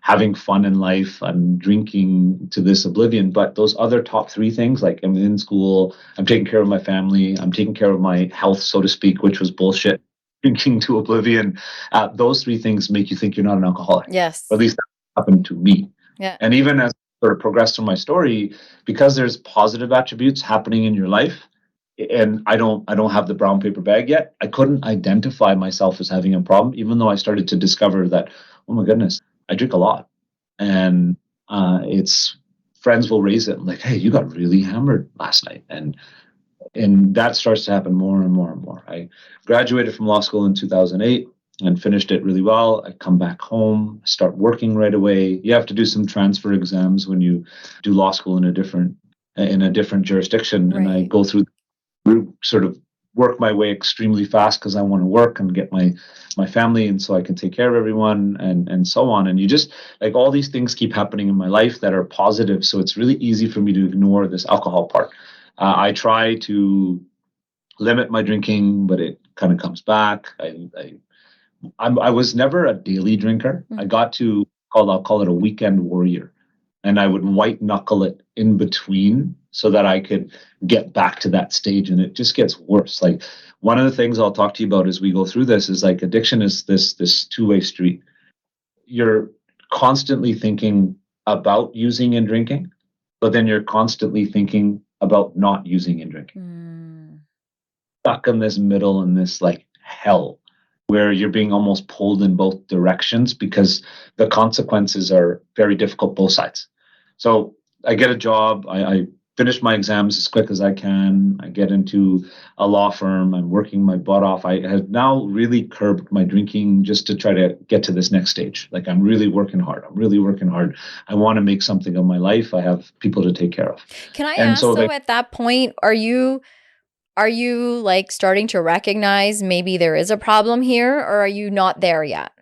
having fun in life. I'm drinking to this oblivion. But those other top three things, like I'm in school, I'm taking care of my family, I'm taking care of my health, so to speak, which was bullshit. Drinking to oblivion. Those three things make you think you're not an alcoholic. Yes. Or at least that happened to me. Yeah. And even as I sort of progressed through my story, because there's positive attributes happening in your life, and I don't have the brown paper bag yet, I couldn't identify myself as having a problem, even though I started to discover that, oh my goodness, I drink a lot. And it's friends will raise it like, hey, you got really hammered last night. And that starts to happen more and more and more. I graduated from law school in 2008 and finished it really well. I come back home, start working right away. You have to do some transfer exams when you do law school in a different jurisdiction. Right. And I go through sort of work my way extremely fast because I want to work and get my family, and so I can take care of everyone and so on. And you just, like, all these things keep happening in my life that are positive. So it's really easy for me to ignore this alcohol part. I try to limit my drinking, but it kind of comes back. I was never a daily drinker. I got to I'll call it a weekend warrior, and I would white knuckle it in between so that I could get back to that stage. And it just gets worse. Like, one of the things I'll talk to you about as we go through this is, like, addiction is this two-way street. You're constantly thinking about using and drinking, but then you're constantly thinking about not using and drinking. Stuck in this middle, in this like hell where you're being almost pulled in both directions because the consequences are very difficult both sides. So I get a job, I finish my exams as quick as I can, I get into a law firm, I'm working my butt off. I have now really curbed my drinking just to try to get to this next stage. Like, I'm really working hard. I want to make something of my life. I have people to take care of. Can I ask, so at that point, are you like starting to recognize maybe there is a problem here, or are you not there yet?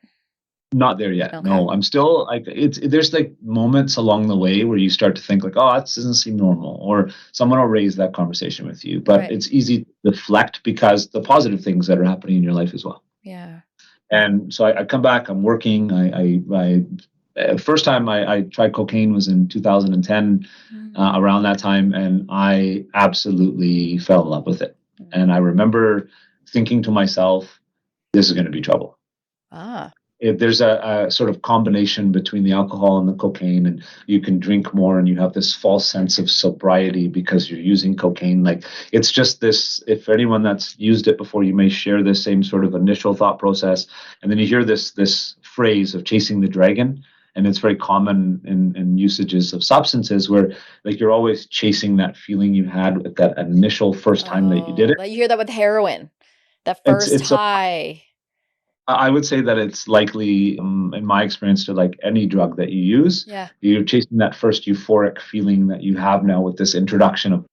Not there yet. Okay. No, I'm still like, there's like moments along the way where you start to think like, oh, that doesn't seem normal, or someone will raise that conversation with you, but right. It's easy to deflect because the positive things that are happening in your life as well. Yeah. And so I come back, I'm working. I first time I tried cocaine was in 2010, around that time, and I absolutely fell in love with it. And I remember thinking to myself, this is going to be trouble. There's a sort of combination between the alcohol and the cocaine, and you can drink more and you have this false sense of sobriety because you're using cocaine. Like, it's just this, if anyone that's used it before, you may share this same sort of initial thought process. And then you hear this phrase of chasing the dragon. And it's very common in usages of substances where, like, you're always chasing that feeling you had at that initial first time that you did it. Like, you hear that with heroin, that first high. I would say that it's likely, in my experience, to like any drug that you use. Yeah. You're chasing that first euphoric feeling that you have now with this introduction of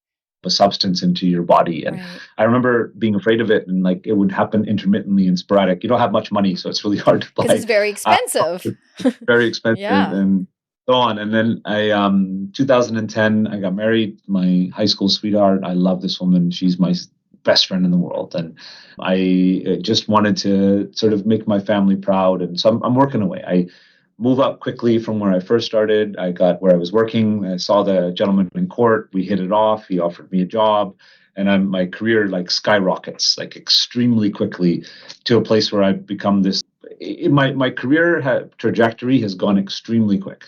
a substance into your body. And right. I remember being afraid of it, and like, it would happen intermittently and sporadic. You don't have much money, so it's really hard to buy. Because it's very expensive. Very expensive. Yeah. And so on. And then 2010, I got married. My high school sweetheart. I love this woman. She's my best friend in the world, and I just wanted to sort of make my family proud, and so I'm working away. I move up quickly from where I first started. I got where I was working. I saw the gentleman in court. We hit it off. He offered me a job, and my career like skyrockets, like extremely quickly, to a place where I've become this. My career trajectory has gone extremely quick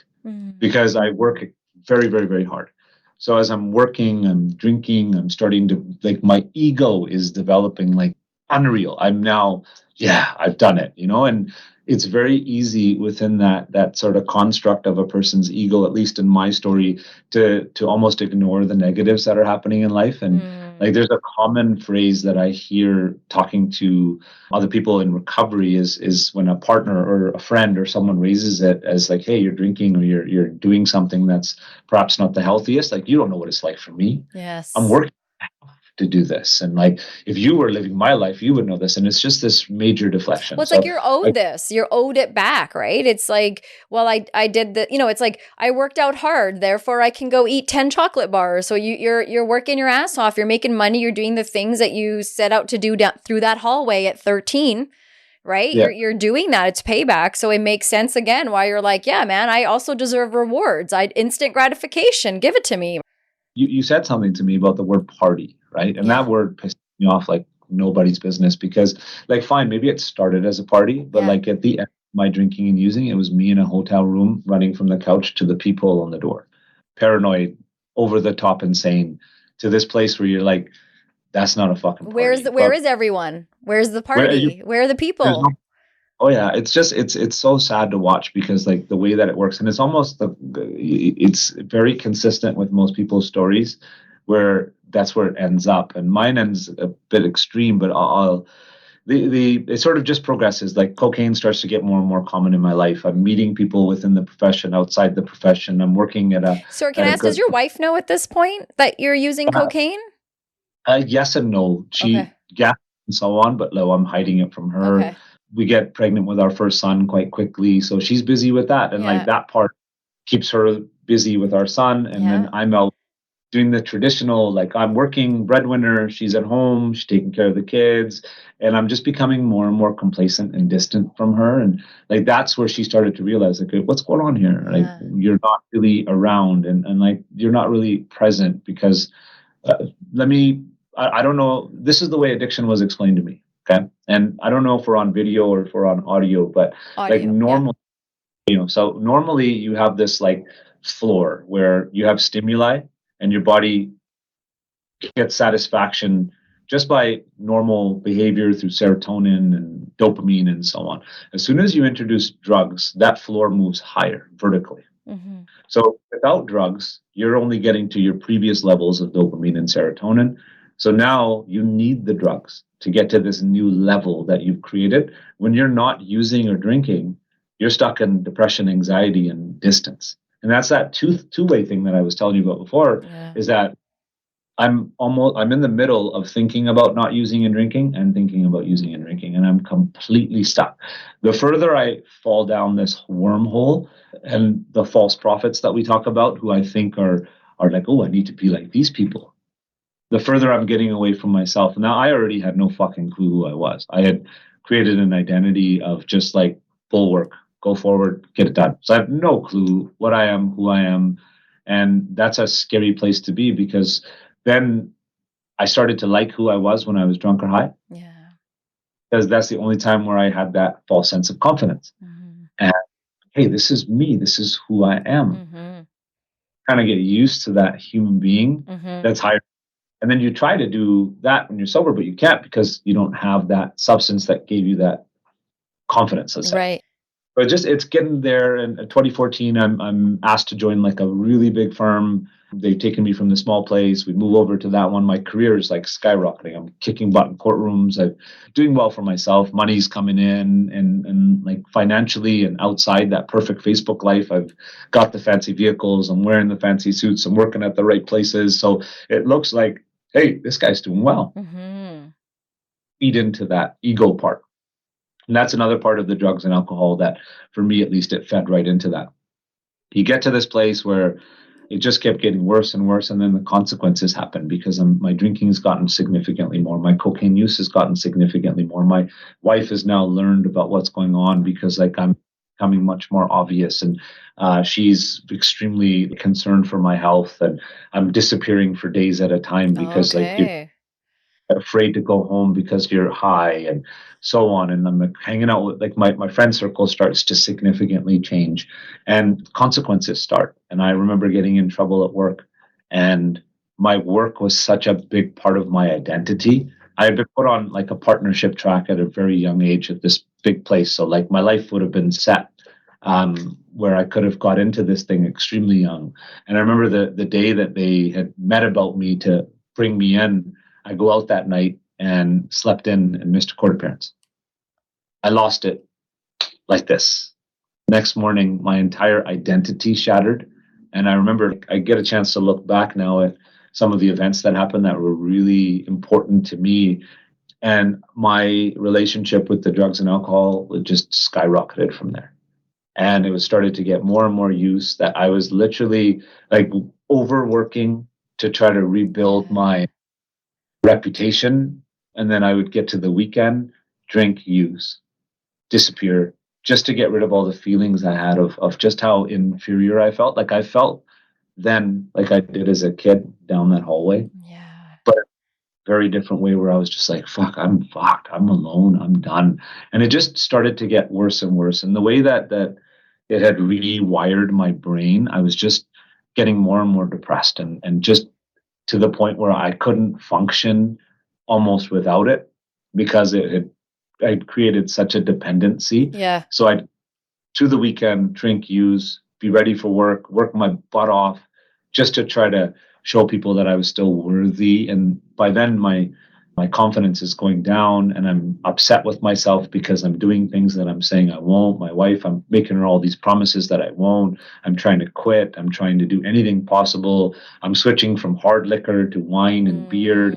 because I work very, very, very hard. So as I'm working, I'm drinking, I'm starting to, like, my ego is developing like unreal. I'm now, yeah, I've done it, and it's very easy within that sort of construct of a person's ego, at least in my story, to almost ignore the negatives that are happening in life. And like there's a common phrase that I hear talking to other people in recovery is when a partner or a friend or someone raises it as like, hey, you're drinking or you're doing something that's perhaps not the healthiest. Like, you don't know what it's like for me. Yes. I'm working to do this, and like if you were living my life you would know this, and it's just this major deflection. Well, it's like you're owed this, you're owed it back, right? It's like, well, I did the, it's like I worked out hard, therefore I can go eat 10 chocolate bars. So you're working your ass off, you're making money, you're doing the things that you set out to do through that hallway at 13, right? Yeah. You're doing that, it's payback. So it makes sense again why you're like, yeah, man, I also deserve rewards. Instant gratification, give it to me. You said something to me about the word party, right? And that word pissed me off like nobody's business, because like, fine, maybe it started as a party, but like at the end of my drinking and using, it was me in a hotel room running from the couch to the peephole on the door, paranoid, over the top insane, to this place where you're like, that's not a fucking party. Where is everyone? Where's the party? Where are the people? Oh yeah, it's just it's so sad to watch, because like the way that it works, and it's almost it's very consistent with most people's stories, where that's where it ends up, and mine ends a bit extreme, but it sort of just progresses. Like cocaine starts to get more and more common in my life. I'm meeting people within the profession, outside the profession. I'm working at a. So can I ask, does your wife know at this point that you're using cocaine? Yes and no. She gasped and so on, but no, I'm hiding it from her. Okay. We get pregnant with our first son quite quickly, so she's busy with that, and like that part keeps her busy with our son, and then I'm out doing the traditional, like I'm working breadwinner, she's at home, she's taking care of the kids, and I'm just becoming more and more complacent and distant from her. And like that's where she started to realize, like, what's going on here? Like you're not really around, and like you're not really present, because I don't know, this is the way addiction was explained to me. Okay. And I don't know if we're on video or if we're on audio, but like normally, so normally you have this like floor where you have stimuli and your body gets satisfaction just by normal behavior through serotonin and dopamine and so on. As soon as you introduce drugs, that floor moves higher vertically. Mm-hmm. So without drugs, you're only getting to your previous levels of dopamine and serotonin. So now you need the drugs to get to this new level that you've created. When you're not using or drinking, you're stuck in depression, anxiety, and distance. And that's that two-way thing that I was telling you about before, is that I'm in the middle of thinking about not using and drinking and thinking about using and drinking, and I'm completely stuck. The further I fall down this wormhole, and the false prophets that we talk about, who I think are like, oh, I need to be like these people, the further I'm getting away from myself. Now, I already had no fucking clue who I was. I had created an identity of just like bulwark, go forward, get it done. So I have no clue what I am, who I am. And that's a scary place to be, because then I started to like who I was when I was drunk or high. Yeah. Because that's the only time where I had that false sense of confidence. Mm-hmm. And hey, this is me. This is who I am. Mm-hmm. Kind of get used to that human being that's higher. And then you try to do that when you're sober, but you can't, because you don't have that substance that gave you that confidence, let's say. Right. But it's getting there. And in 2014, I'm asked to join like a really big firm. They've taken me from the small place. We move over to that one. My career is like skyrocketing. I'm kicking butt in courtrooms. I'm doing well for myself. Money's coming in, and like financially and outside that perfect Facebook life. I've got the fancy vehicles. I'm wearing the fancy suits. I'm working at the right places. So it looks like, hey, this guy's doing well. Mm-hmm. Feed into that ego part. And that's another part of the drugs and alcohol that, for me at least, it fed right into that. You get to this place where it just kept getting worse and worse, and then the consequences happen, because my drinking has gotten significantly more. My cocaine use has gotten significantly more. My wife has now learned about what's going on, because like I'm becoming much more obvious, and she's extremely concerned for my health, and I'm disappearing for days at a time, because like you're afraid to go home because you're high and so on. And I'm like hanging out with like my friend circle starts to significantly change, and consequences start. And I remember getting in trouble at work, and my work was such a big part of my identity I had been put on like a partnership track at a very young age at this big place. So like my life would have been set where I could have got into this thing extremely young. And I remember the day that they had met about me to bring me in, I go out that night and slept in and missed a court appearance. I lost it like this. Next morning, my entire identity shattered. And I remember I get a chance to look back now at some of the events that happened that were really important to me. And my relationship with the drugs and alcohol just skyrocketed from there. And it was started to get more and more use that I was literally like overworking to try to rebuild my reputation. And then I would get to the weekend, drink, use, disappear, just to get rid of all the feelings I had of just how inferior I felt. Like I felt then like I did as a kid down that hallway. Yeah. But very different way where I was just like, fuck, I'm fucked. I'm alone. I'm done. And it just started to get worse and worse. And the way that it had rewired my brain, I was just getting more and more depressed and just to the point where I couldn't function almost without it because I'd created such a dependency. Yeah. So I'd through the weekend, drink, use, be ready for work my butt off just to try to show people that I was still worthy. And by then my confidence is going down and I'm upset with myself because I'm doing things that I'm saying I won't. My wife, I'm making her all these promises that I won't. I'm trying to quit. I'm trying to do anything possible. I'm switching from hard liquor to wine and beer.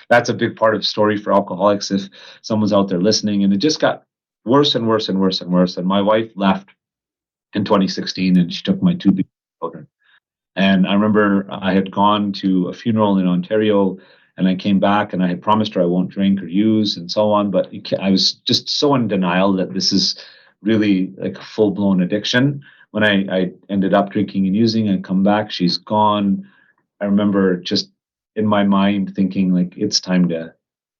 That's a big part of the story for alcoholics if someone's out there listening. And it just got worse and worse and worse and worse. And my wife left in 2016 and she took my two big children. And I remember I had gone to a funeral in Ontario and I came back and I had promised her I won't drink or use and so on. But I was just so in denial that this is really like a full blown addiction. When I ended up drinking and using and come back, she's gone. I remember just in my mind thinking like it's time to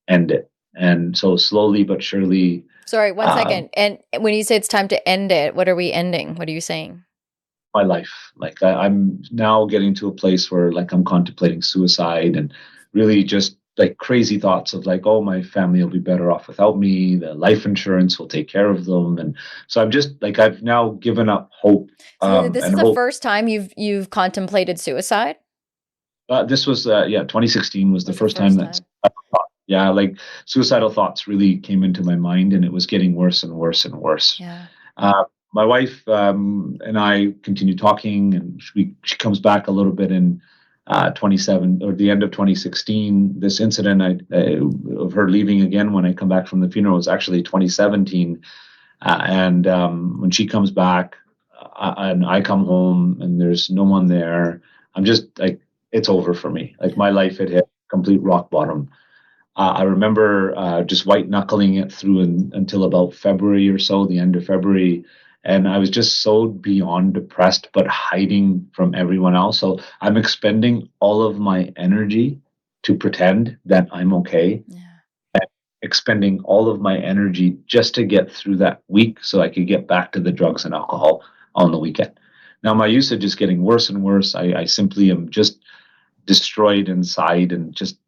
end it. And so slowly but surely. Sorry, one second. And when you say it's time to end it, what are we ending? What are you saying? My life. Like I'm now getting to a place where like I'm contemplating suicide and really just like crazy thoughts of like, oh, my family will be better off without me. The life insurance will take care of them. And so I'm just like, I've now given up hope. So this is the first time you've contemplated suicide? This was 2016 was the first time that like suicidal thoughts really came into my mind, and it was getting worse and worse and worse. Yeah. My wife and I continue talking, and she comes back a little bit in 27 or the end of 2016. This incident of her leaving again when I come back from the funeral was actually 2017, and when she comes back and I come home and there's no one there, I'm just like, it's over for me. Like my life had hit complete rock bottom. I remember just white knuckling it through until about February or so, the end of February. And I was just so beyond depressed, but hiding from everyone else. So I'm expending all of my energy to pretend that I'm okay. Yeah. And expending all of my energy just to get through that week so I could get back to the drugs and alcohol on the weekend. Now, my usage is getting worse and worse. I simply am just destroyed inside, and just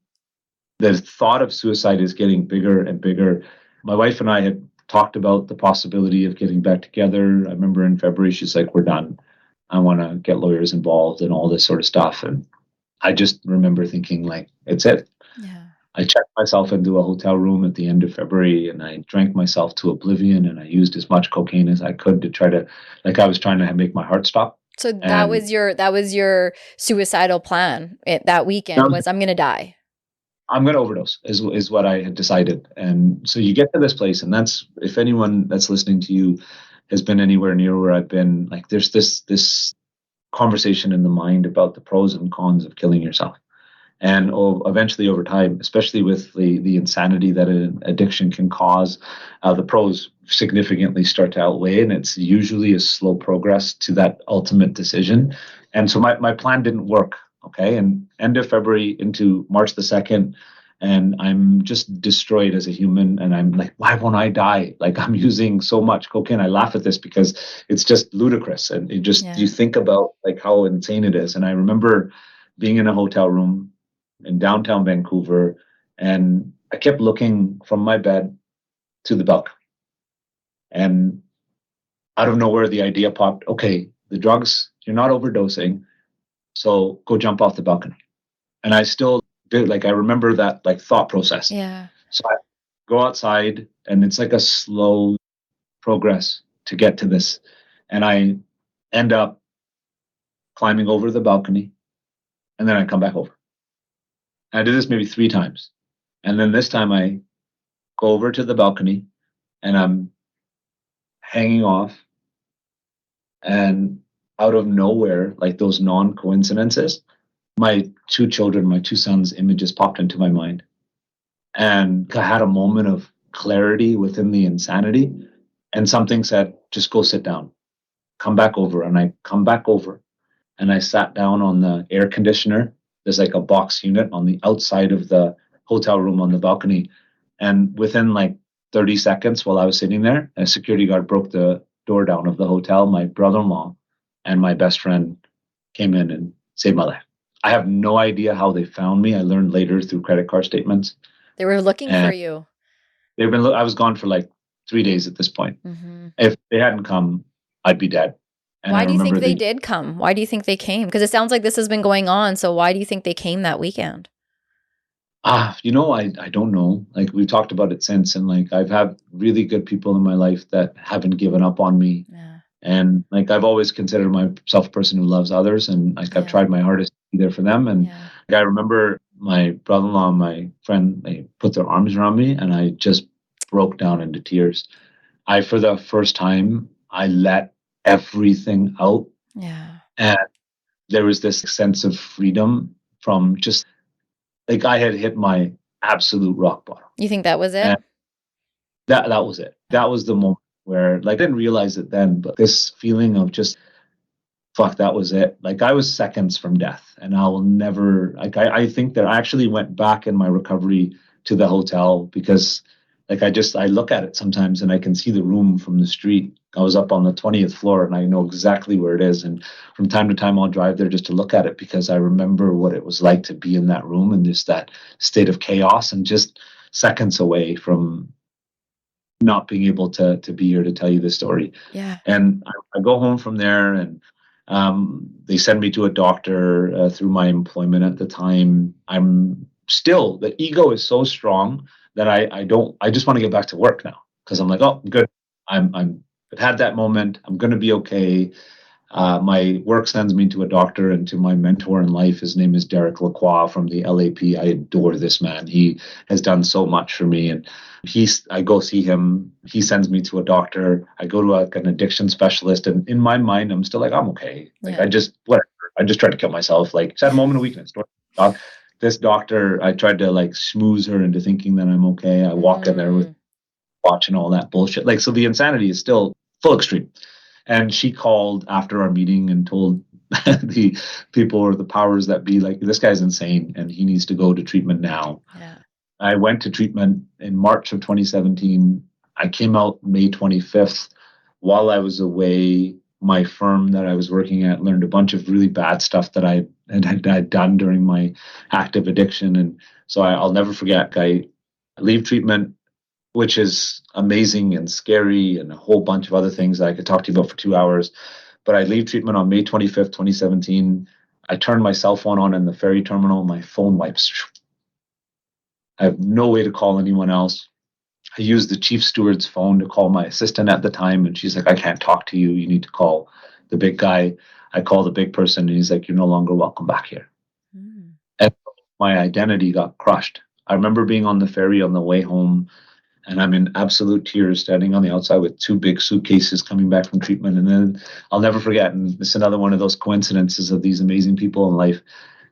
the thought of suicide is getting bigger and bigger. My wife and I had talked about the possibility of getting back together. I remember in February, she's like, we're done. I want to get lawyers involved and all this sort of stuff. And I just remember thinking like, it's it. Yeah. I checked myself into a hotel room at the end of February and I drank myself to oblivion, and I used as much cocaine as I could to try to, like I was trying to make my heart stop. So that was your suicidal plan that weekend was I'm going to die. I'm going to overdose is what I had decided. And so you get to this place, and that's, if anyone that's listening to you has been anywhere near where I've been, like there's this conversation in the mind about the pros and cons of killing yourself. And eventually over time, especially with the insanity that an addiction can cause, the pros significantly start to outweigh, and it's usually a slow progress to that ultimate decision. And so my plan didn't work. Okay. And end of February into March the 2nd, and I'm just destroyed as a human. And I'm like, why won't I die? Like I'm using so much cocaine. I laugh at this because it's just ludicrous. And it just, you think about like how insane it is. And I remember being in a hotel room in downtown Vancouver, And I kept looking from my bed to the balcony. And out of nowhere, the idea popped, okay, the drugs, you're not overdosing, so go jump off the balcony. And I still did, like, I remember that, like, thought process. Yeah. So I go outside, and it's like a slow progress to get to this. And I end up climbing over the balcony, and then I come back over. And I did this maybe 3 times. And then this time I go over to the balcony, and I'm hanging off, and out of nowhere, like those non-coincidences, my 2 children, my 2 sons' images popped into my mind. And I had a moment of clarity within the insanity, and something said, just go sit down, come back over. And I come back over, and I sat down on the air conditioner. There's like a box unit on the outside of the hotel room on the balcony. And within like 30 seconds while I was sitting there, a security guard broke the door down of the hotel. My brother-in-law and my best friend came in and saved my life. I have no idea how they found me. I learned later through credit card statements. They were looking for you. I was gone for like 3 days at this point. If they hadn't come, I'd be dead. And why do you think they did come? Why do you think they came? Because it sounds like this has been going on. So why do you think they came that weekend? I don't know. Like, we've talked about it since, and like, I've had really good people in my life that haven't given up on me. Yeah. And like, I've always considered myself a person who loves others, and like, I've tried my hardest to be there for them. And like, I remember my brother-in-law and my friend, they put their arms around me, and I just broke down into tears. For the first time, I let everything out. Yeah. And there was this sense of freedom from just, like, I had hit my absolute rock bottom. You think that was it? And that was it. That was the moment where, like, I didn't realize it then, but this feeling of just, fuck, that was it. Like, I was seconds from death, and I will never, like, I think that I actually went back in my recovery to the hotel because, like, I look at it sometimes and I can see the room from the street. I was up on the 20th floor, and I know exactly where it is. And from time to time, I'll drive there just to look at it because I remember what it was like to be in that room and just that state of chaos and just seconds away from not being able to be here to tell you this story. Yeah. And I go home from there, and they send me to a doctor through my employment at the time. I'm still, the ego is so strong that I just want to get back to work now because I'm like, oh, good. I've had that moment. I'm going to be okay. My work sends me to a doctor and to my mentor in life. His name is Derek Lacroix from the LAP. I adore this man. He has done so much for me. And I go see him. He sends me to a doctor. I go to an addiction specialist. And in my mind, I'm still like, I'm okay. Like, I just tried to kill myself. Like, just had a moment of weakness. This doctor, I tried to like schmooze her into thinking that I'm okay. I walk in there with watching all that bullshit. Like, so the insanity is still full extreme. And she called after our meeting and told the people or the powers that be, like, this guy's insane and he needs to go to treatment now. Yeah. I went to treatment in March of 2017. I came out May 25th. While I was away, my firm that I was working at learned a bunch of really bad stuff that I had done during my active addiction. And so I'll never forget, I leave treatment, which is amazing and scary and a whole bunch of other things that I could talk to you about for 2 hours. But I leave treatment on May 25th, 2017. I turn my cell phone on in the ferry terminal. My phone wipes. I have no way to call anyone else. I use the chief steward's phone to call my assistant at the time, and she's like, I can't talk to you. You need to call the big guy. I call the big person, and he's like, you're no longer welcome back here. And my identity got crushed. I remember being on the ferry on the way home, and I'm in absolute tears standing on the outside with 2 big suitcases coming back from treatment. And then I'll never forget, and it's another one of those coincidences of these amazing people in life.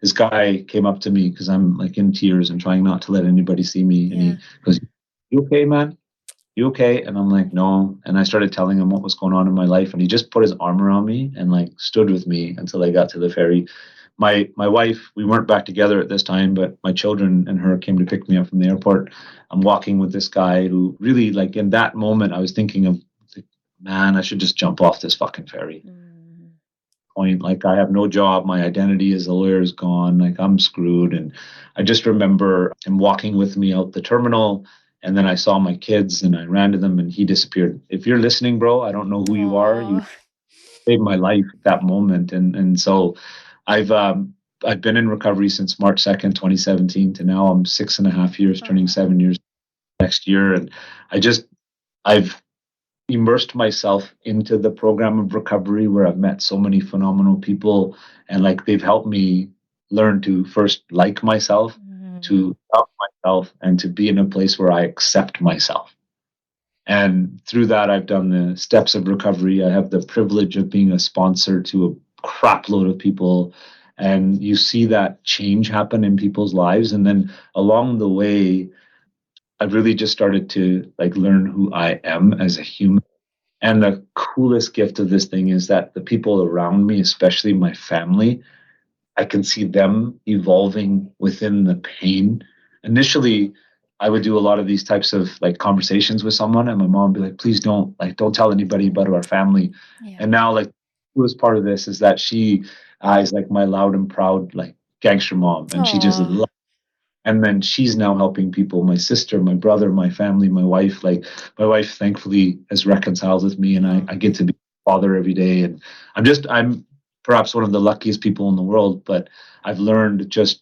This guy came up to me because I'm like in tears and trying not to let anybody see me. Yeah. And he goes, you okay, man? You okay? And I'm like, no. And I started telling him what was going on in my life. And he just put his arm around me and like stood with me until I got to the ferry. My wife, we weren't back together at this time, but my children and her came to pick me up from the airport. I'm walking with this guy who really, like, in that moment, I was thinking of, man, I should just jump off this fucking ferry. point. Like, I have no job. My identity as a lawyer is gone. Like, I'm screwed. And I just remember him walking with me out the terminal. And then I saw my kids and I ran to them and he disappeared. If you're listening, bro, I don't know who you are. You Oh, saved my life at that moment. And so I've I've been in recovery since March 2nd, 2017 to now. I'm 6.5 years, turning 7 years next year. And I've immersed myself into the program of recovery where I've met so many phenomenal people, and like they've helped me learn to first like myself, to love myself, and to be in a place where I accept myself. And through that, I've done the steps of recovery. I have the privilege of being a sponsor to a crap load of people. And you see that change happen in people's lives. And then along the way, I've really just started to like learn who I am as a human. And the coolest gift of this thing is that the people around me, especially my family, I can see them evolving within the pain. Initially, I would do a lot of these types of like conversations with someone, and my mom would be like, "Please don't tell anybody about our family." yeah. And now, like, the coolest part of this is that she is like my loud and proud like gangster mom, and she just Aw. and then she's now helping people, my sister, my brother, my family, my wife. Like, my wife thankfully has reconciled with me, and I get to be a father every day. And I'm perhaps one of the luckiest people in the world, but I've learned just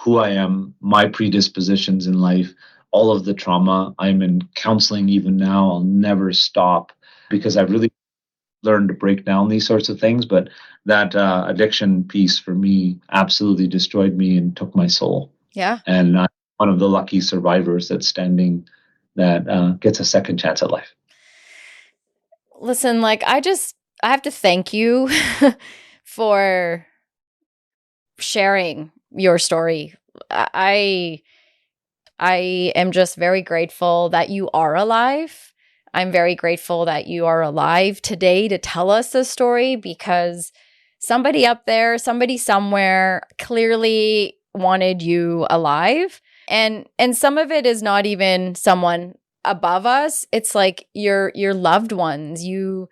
who I am, my predispositions in life, all of the trauma. I'm in counseling even now. I'll never stop because I've really learned to break down these sorts of things. But that addiction piece for me absolutely destroyed me and took my soul. Yeah. And I'm one of the lucky survivors that's standing that gets a second chance at life. Listen, like I have to thank you for sharing your story. I am just very grateful that you are alive. I'm very grateful that you are alive today to tell us this story, because somebody up there, somebody somewhere clearly wanted you alive. And some of it is not even someone above us. It's like your loved ones. You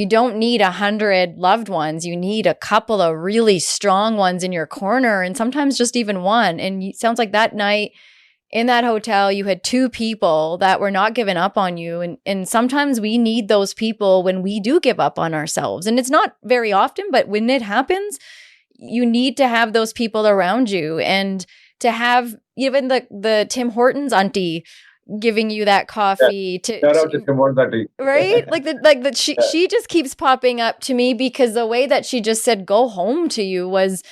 don't need 100 loved ones. You need a couple of really strong ones in your corner, and sometimes just even one. And it sounds like that night in that hotel, you had two people that were not giving up on you. And sometimes we need those people when we do give up on ourselves. And it's not very often, but when it happens, you need to have those people around you, and to have even the Tim Hortons auntie giving you that coffee. Shout out to Tim Hortons auntie. Right? She just keeps popping up to me, because the way that she just said go home to you was,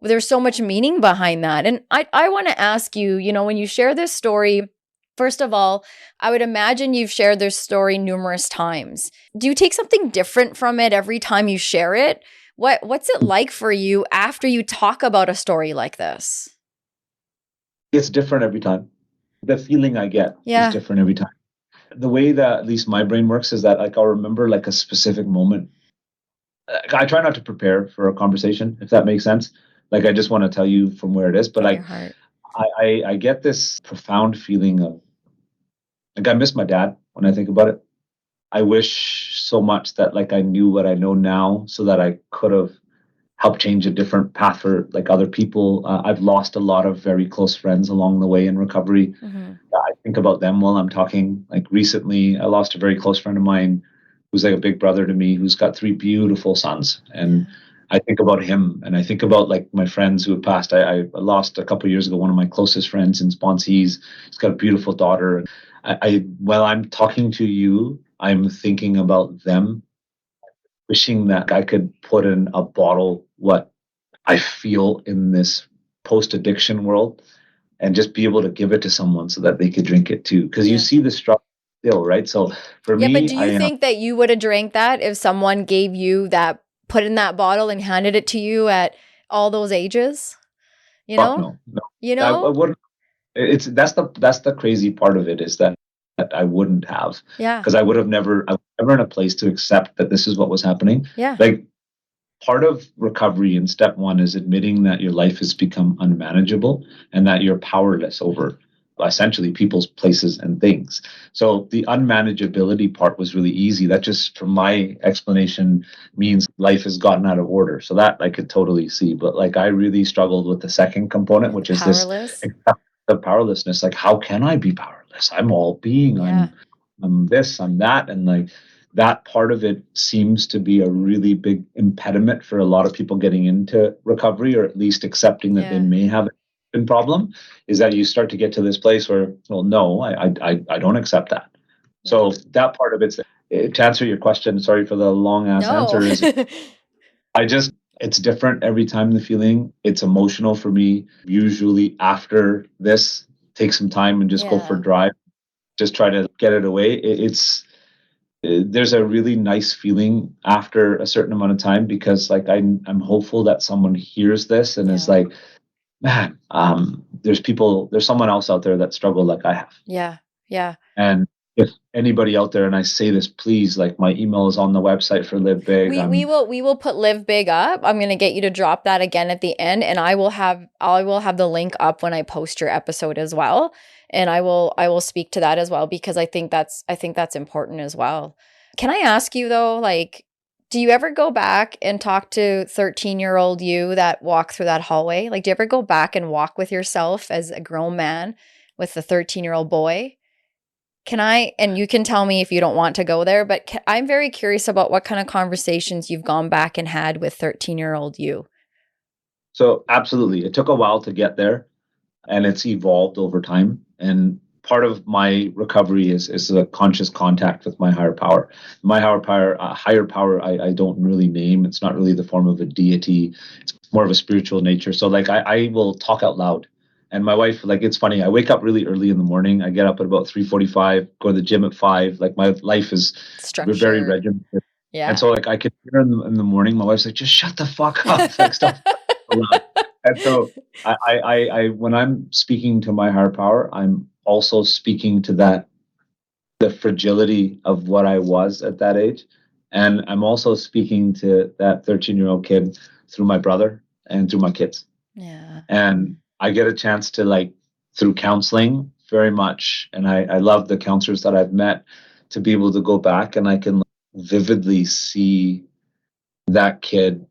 there's so much meaning behind that. And I want to ask you, when you share this story, first of all, I would imagine you've shared this story numerous times. Do you take something different from it every time you share it? What's it like for you after you talk about a story like this? It's different every time. The feeling I get is different every time. The way that at least my brain works is that like I'll remember like a specific moment. I try not to prepare for a conversation, if that makes sense. Like, I just want to tell you from where it is, but like I get this profound feeling of like I miss my dad when I think about it. I wish so much that like I knew what I know now, so that I could have helped change a different path for like other people. I've lost a lot of very close friends along the way in recovery. I think about them while I'm talking. Like, recently, I lost a very close friend of mine who's like a big brother to me, who's got 3 beautiful sons. And I think about him, and I think about like my friends who have passed. I lost a couple of years ago one of my closest friends in Sponsees. He's got a beautiful daughter. While I'm talking to you, I'm thinking about them, wishing that I could put in a bottle what I feel in this post-addiction world, and just be able to give it to someone so that they could drink it too. Because you see the struggle still, right? So for me, but do you think that you would have drank that if someone gave you that, put in that bottle and handed it to you at all those ages? No. I wouldn't. That's the crazy part of it, is that I wouldn't have. Because I was never in a place to accept that this is what was happening. Like, part of recovery in step one is admitting that your life has become unmanageable and that you're powerless over essentially people's places and things. So the unmanageability part was really easy. That just, from my explanation, means life has gotten out of order. So that I could totally see. But like, I really struggled with the second component, which is this Powerless. the powerlessness. Like, how can I be powerless? I'm all being. Yeah. I'm this, I'm that. And like, that part of it seems to be a really big impediment for a lot of people getting into recovery, or at least accepting that they may have a problem, is that you start to get to this place where, well, no, I don't accept that. So that part of it's, to answer your question, sorry for the long ass answer, is it's different every time. The feeling, it's emotional for me. Usually after this, take some time and just go for a drive, just try to get it away. There's a really nice feeling after a certain amount of time, because like I'm hopeful that someone hears this and is like, man, there's someone else out there that struggled like I have. Yeah. And if anybody out there, and I say this, please, like, my email is on the website for Live Big. We will put Live Big up. I'm going to get you to drop that again at the end, and I will have the link up when I post your episode as well. And I will speak to that as well, because I think that's important as well. Can I ask you though, like, do you ever go back and talk to 13-year-old you that walked through that hallway? Like, do you ever go back and walk with yourself as a grown man with the 13-year-old boy? And you can tell me if you don't want to go there, but I'm very curious about what kind of conversations you've gone back and had with 13-year-old you. So absolutely. It took a while to get there, and it's evolved over time. And part of my recovery is a conscious contact with my higher power. My higher power, I don't really name. It's not really the form of a deity. It's more of a spiritual nature. So like, I will talk out loud. And my wife, like, it's funny, I wake up really early in the morning. I get up at about 3:45, go to the gym at 5. Like, my life is very regimented. Yeah. And so like, I could hear in the morning, my wife's like, just shut the fuck up. Like, stuff. And so I when I'm speaking to my higher power, I'm also speaking to the fragility of what I was at that age. And I'm also speaking to that 13-year-old kid through my brother and through my kids. Yeah. And I get a chance to, like, through counseling very much. And I love the counselors that I've met, to be able to go back and I can vividly see that kid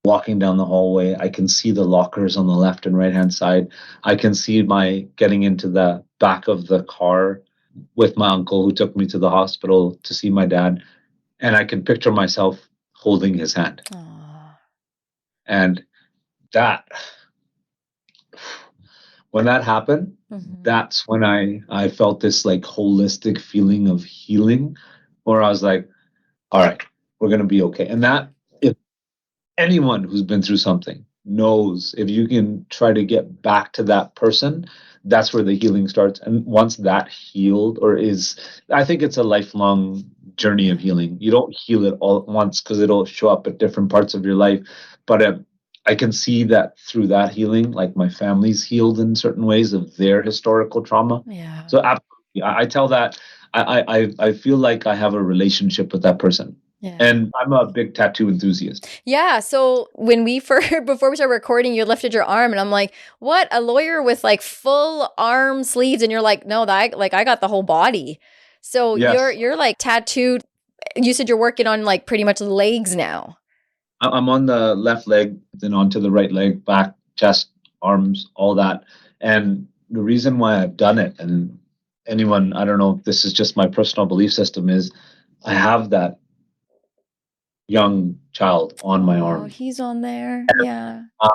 walking down the hallway. I can see the lockers on the left and right hand side. I can see my getting into the back of the car with my uncle, who took me to the hospital to see my dad. And I can picture myself holding his hand. Aww. And that, when that happened, that's when I felt this like holistic feeling of healing, where I was like, all right, we're going to be okay. And that, if anyone who's been through something knows, if you can try to get back to that person, that's where the healing starts. And once that healed, I think it's a lifelong journey of healing. You don't heal it all at once, because it'll show up at different parts of your life. But I can see that through that healing, like, my family's healed in certain ways of their historical trauma. Yeah. So absolutely, I tell that I feel like I have a relationship with that person. Yeah. And I'm a big tattoo enthusiast. Yeah. So when before we started recording, you lifted your arm, and I'm like, what? A lawyer with like full arm sleeves? And you're like, no, I got the whole body. So yes. You're like tattooed. You said you're working on like pretty much the legs now. I'm on the left leg, then onto the right leg, back, chest, arms, all that. And the reason why I've done it, and anyone, I don't know if this is just my personal belief system, is I have that young child on my arm. Oh, he's on there. Yeah. I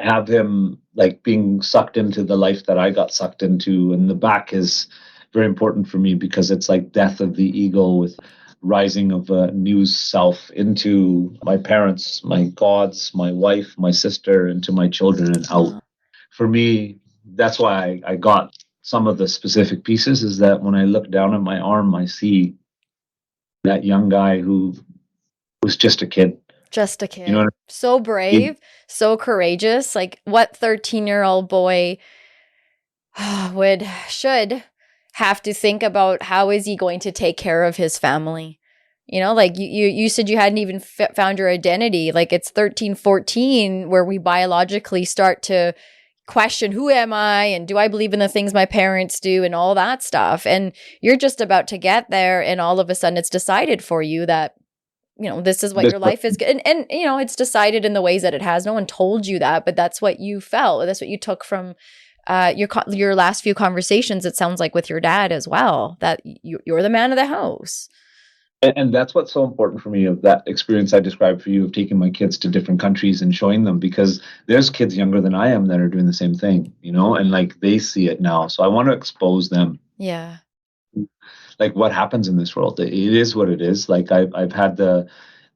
have him like being sucked into the life that I got sucked into. And the back is very important for me, because it's like death of the ego, with rising of a new self into my parents, my gods, my wife, my sister, into my children, and out. For me, that's why I got some of the specific pieces, is that when I look down at my arm, I see that young guy who was just a kid. Just a kid. You know what I mean? So brave, so courageous. Like, what 13-year-old boy should have to think about how is he going to take care of his family? You know, like you said you hadn't even found your identity. Like, it's 13, 14 where we biologically start to question, who am I? And do I believe in the things my parents do and all that stuff? And you're just about to get there. And all of a sudden it's decided for you that, this is what your life is. And it's decided in the ways that it has. No one told you that, but that's what you felt. That's what you took from your last few conversations. It sounds like with your dad as well, that you're the man of the house. And that's what's so important for me of that experience I described for you of taking my kids to different countries and showing them, because there's kids younger than I am that are doing the same thing, and like they see it now. So I want to expose them. Yeah. Like what happens in this world. It is what it is. Like I've had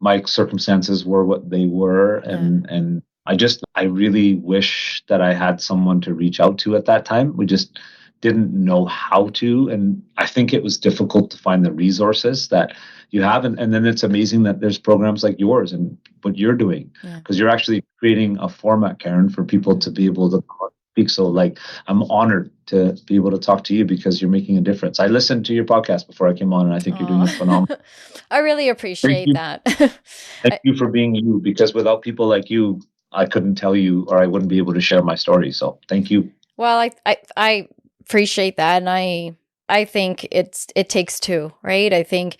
my circumstances were what they were. And I really wish that I had someone to reach out to at that time. We just didn't know how to. And I think it was difficult to find the resources that you have. And then it's amazing that there's programs like yours and what you're doing, because you're actually creating a format, Karen, for people to be able to speak. So like, I'm honored to be able to talk to you because you're making a difference. I listened to your podcast before I came on, and I think you're doing a phenomenal. I really appreciate that. Thank you for being you, because without people like you, I couldn't tell you, or I wouldn't be able to share my story. So thank you. Well, I appreciate that. And I think it takes two, right? I think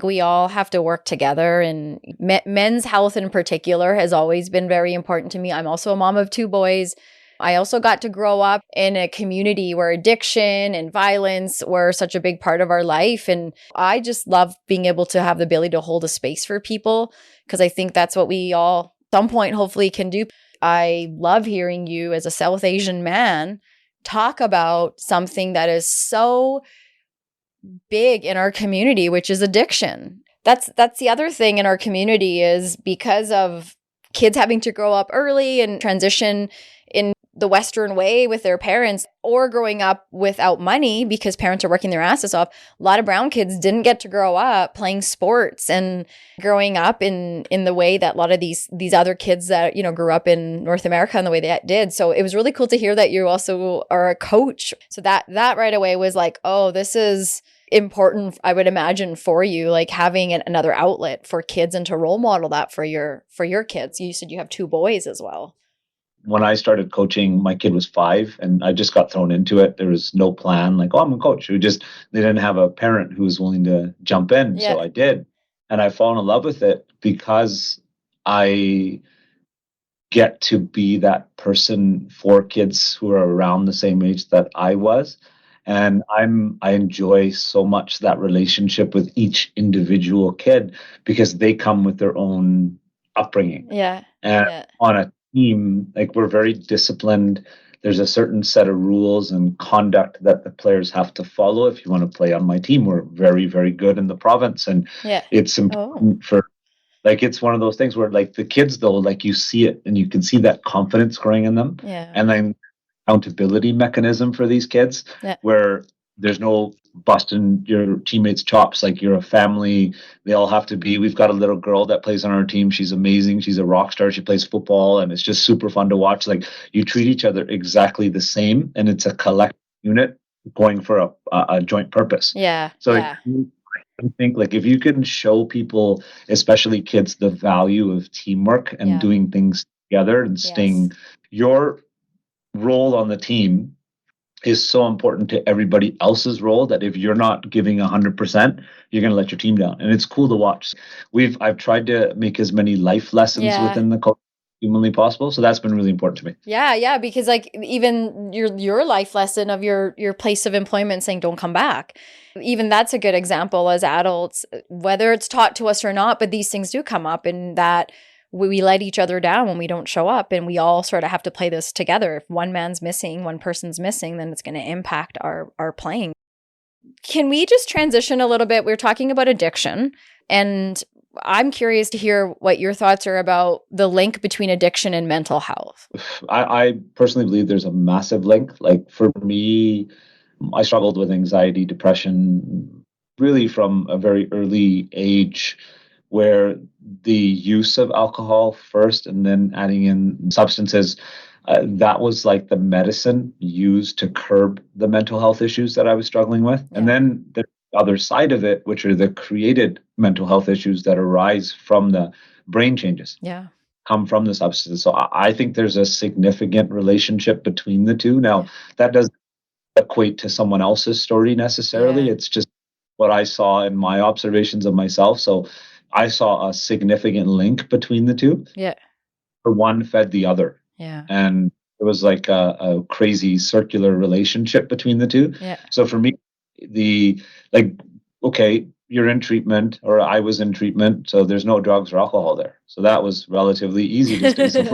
we all have to work together, and men's health in particular has always been very important to me. I'm also a mom of 2 boys. I also got to grow up in a community where addiction and violence were such a big part of our life. And I just love being able to have the ability to hold a space for people, because I think that's what we all at some point hopefully can do. I love hearing you as a South Asian man talk about something that is so big in our community, which is addiction. That's the other thing in our community, is because of kids having to grow up early and transition in the Western way with their parents, or growing up without money because parents are working their asses off. A lot of brown kids didn't get to grow up playing sports and growing up in the way that a lot of these other kids that, grew up in North America in the way they did. So it was really cool to hear that you also are a coach. So that right away was like, oh, this is important, I would imagine, for you, like having another outlet for kids and to role model that for your kids. You said you have 2 boys as well. When I started coaching, my kid was 5 and I just got thrown into it. There was no plan, like, oh, I'm a coach. They didn't have a parent who was willing to jump in. Yeah. So I did. And I fell in love with it because I get to be that person for kids who are around the same age that I was. And I enjoy so much that relationship with each individual kid, because they come with their own upbringing. Yeah. And on a team, like, we're very disciplined. There's a certain set of rules and conduct that the players have to follow if you want to play on my team. We're very, very good in the province, and it's important for, like, it's one of those things where, like, the kids, though, like, you see it and you can see that confidence growing in them. And then accountability mechanism for these kids, where there's no busting your teammates' chops. Like, you're a family. They all have to be. We've got a little girl that plays on our team. She's amazing. She's a rock star. She plays football, and it's just super fun to watch. Like, you treat each other exactly the same, and it's a collective unit going for a joint purpose. So I think, like, if you can show people, especially kids, the value of teamwork and doing things together and staying, your role on the team is so important to everybody else's role, that if you're not giving 100%, you're going to let your team down. And it's cool to watch. I've tried to make as many life lessons within the culture humanly possible. So that's been really important to me. Yeah. Because, like, even your life lesson of your place of employment saying don't come back, even that's a good example as adults, whether it's taught to us or not, but these things do come up, and that we let each other down when we don't show up, and we all sort of have to play this together. If one person's missing, then it's going to impact our playing. Can we just transition a little bit? We're talking about addiction, and I'm curious to hear what your thoughts are about the link between addiction and mental health. I personally believe there's a massive link. Like, for me, I struggled with anxiety, depression, really from a very early age, where the use of alcohol first and then adding in substances, that was like the medicine used to curb the mental health issues that I was struggling with. And then the other side of it, which are the created mental health issues that arise from the brain changes. come from the substances. So I think there's a significant relationship between the two. Now, that doesn't equate to someone else's story necessarily. Yeah. It's just what I saw in my observations of myself. So I saw a significant link between the two. Yeah. For one fed the other. Yeah. And it was like a crazy circular relationship between the two. Yeah. So for me, okay, you're in treatment, or I was in treatment, so there's no drugs or alcohol there. So that was relatively easy to stay.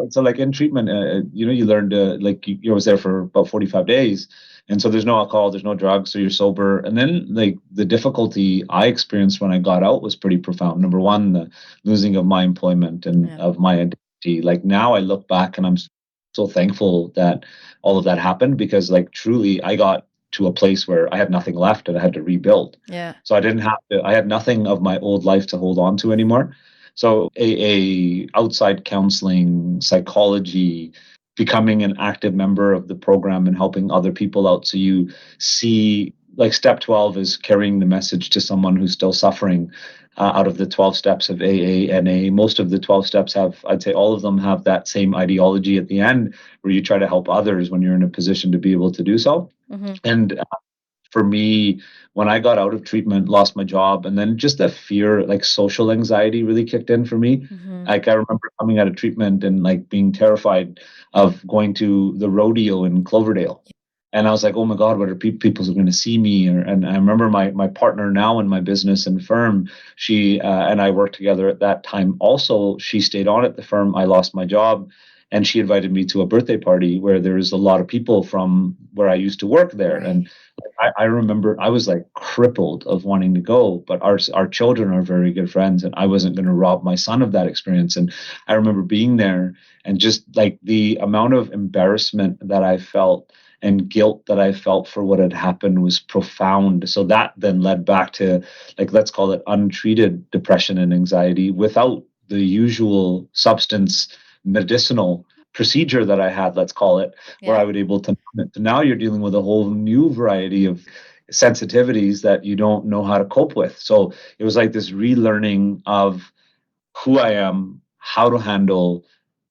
So like in treatment, you learn to, like, you was there for about 45 days. And so there's no alcohol, there's no drugs, so you're sober. And then, like, the difficulty I experienced when I got out was pretty profound. Number one, the losing of my employment and of my identity. Like, now I look back and I'm so thankful that all of that happened, because, like, truly I got to a place where I had nothing left and I had to rebuild. Yeah. So I had nothing of my old life to hold on to anymore. So AA, outside counseling, psychology, becoming an active member of the program and helping other people out. So you see, like, step 12 is carrying the message to someone who's still suffering. Out of the 12 steps of AA, most of the 12 steps I'd say all of them have that same ideology at the end, where you try to help others when you're in a position to be able to do so. Mm-hmm. And for me, when I got out of treatment, lost my job, and then just the fear, like social anxiety, really kicked in for me. Mm-hmm. Like, I remember coming out of treatment and, like, being terrified of going to the rodeo in Cloverdale. And I was like, oh my God, what are people going to see me? And I remember my partner now in my business and firm, she and I worked together at that time. Also, she stayed on at the firm. I lost my job. And she invited me to a birthday party where there was a lot of people from where I used to work there. Right. And I remember I was, like, crippled of wanting to go, but our children are very good friends, and I wasn't going to rob my son of that experience. And I remember being there, and just, like, the amount of embarrassment that I felt and guilt that I felt for what had happened was profound. So that then led back to, like, let's call it untreated depression and anxiety without the usual substance medicinal procedure that I had, let's call it, where I would able to. Now you're dealing with a whole new variety of sensitivities that you don't know how to cope with. So it was like this relearning of who I am, how to handle,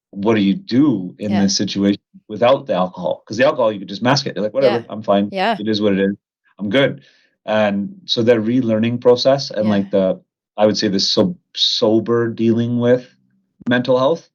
what do you do in this situation without the alcohol? Because the alcohol, you could just mask it. You're like, whatever, I'm fine. Yeah. It is what it is. I'm good. And so that relearning process and like I would say the sober dealing with mental health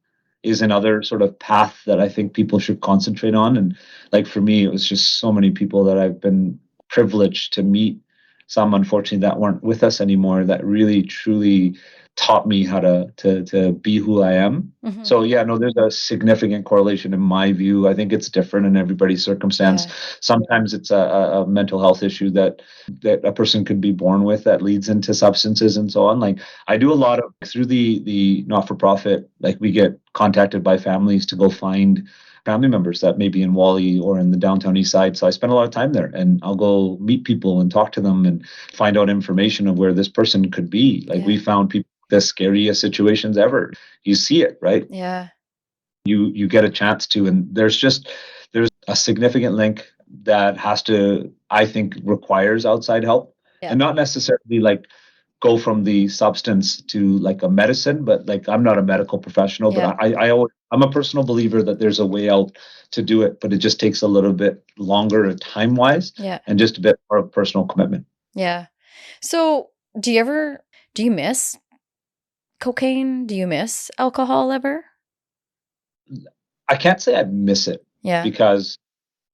is another sort of path that I think people should concentrate on. And like for me, it was just so many people that I've been privileged to meet, some unfortunately that weren't with us anymore, that really truly taught me how to be who I am. Mm-hmm. So there's a significant correlation in my view. I think it's different in everybody's circumstance. Sometimes it's a mental health issue that a person could be born with that leads into substances and so on. Like I do a lot of through the not-for-profit, like we get contacted by families to go find family members that may be in Wally or in the downtown east side. So I spend a lot of time there and I'll go meet people and talk to them and find out information of where this person could be. Like we found people the scariest situations ever. You see it, right? Yeah. You get a chance to, and there's a significant link that has to, I think, requires outside help, and not necessarily like go from the substance to like a medicine, but like I'm not a medical professional, but I'm a personal believer that there's a way out to do it, but it just takes a little bit longer time wise, and just a bit more of personal commitment. Yeah. So do you miss cocaine? Do you miss alcohol ever? I can't say I miss it. Yeah. Because